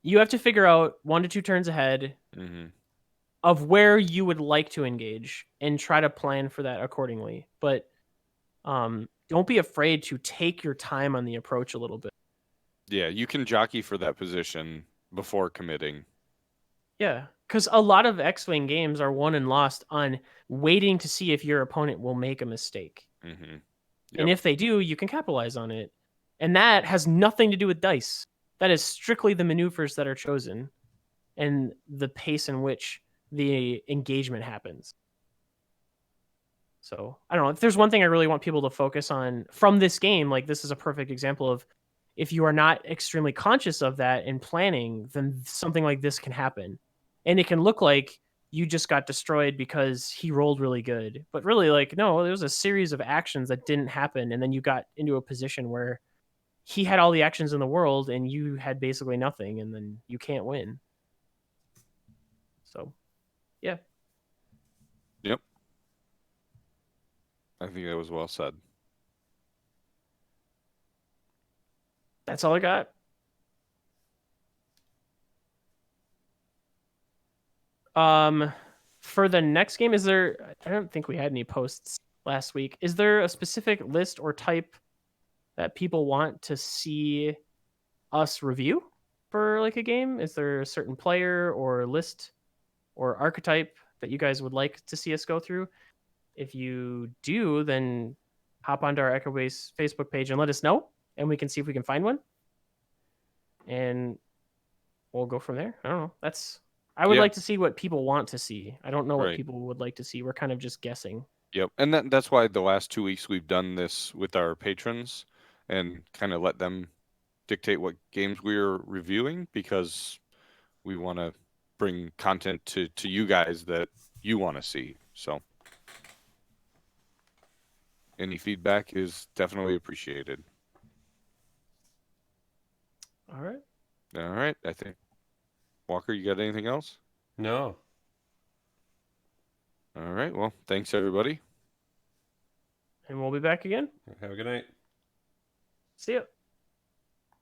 Speaker 3: you have to figure out 1 to 2 turns ahead
Speaker 2: Mhm.
Speaker 3: of where you would like to engage and try to plan for that accordingly. But don't be afraid to take your time on the approach a little bit.
Speaker 2: Yeah, you can jockey for that position before committing.
Speaker 3: Yeah, because a lot of X-Wing games are won and lost on waiting to see if your opponent will make a mistake.
Speaker 2: Mhm.
Speaker 3: And if they do, you can capitalize on it. And that has nothing to do with dice. That is strictly the maneuvers that are chosen and the pace in which the engagement happens. So, I don't know. If there's one thing I really want people to focus on from this game, like this is a perfect example of if you are not extremely conscious of that and planning, then something like this can happen. And it can look like you just got destroyed because he rolled really good. But really, like, no, there was a series of actions that didn't happen, and then you got into a position where he had all the actions in the world and you had basically nothing, and then you can't win. So, yeah.
Speaker 2: Yep. I think that was well said.
Speaker 3: That's all I got. For the next game, is there? I don't think we had any posts last week. Is there a specific list or type that people want to see us review for like a game? Is there a certain player or list or archetype that you guys would like to see us go through? If you do, then hop onto our Echo Base Facebook page and let us know, and we can see if we can find one. And we'll go from there. I don't know. I would
Speaker 2: Yeah.
Speaker 3: like to see what people want to see. I don't know what
Speaker 2: Right.
Speaker 3: people would like to see. We're kind of just guessing.
Speaker 2: Yep. And that's why the last 2 weeks we've done this with our patrons and kind of let them dictate what games we're reviewing, because we want to bring content to you guys that you want to see. So any feedback is definitely appreciated.
Speaker 3: All right.
Speaker 2: All right. I think, Walker, you got anything else?
Speaker 1: No.
Speaker 2: All right. Well, thanks, everybody.
Speaker 3: And we'll be back again.
Speaker 1: Have a good night.
Speaker 3: See ya.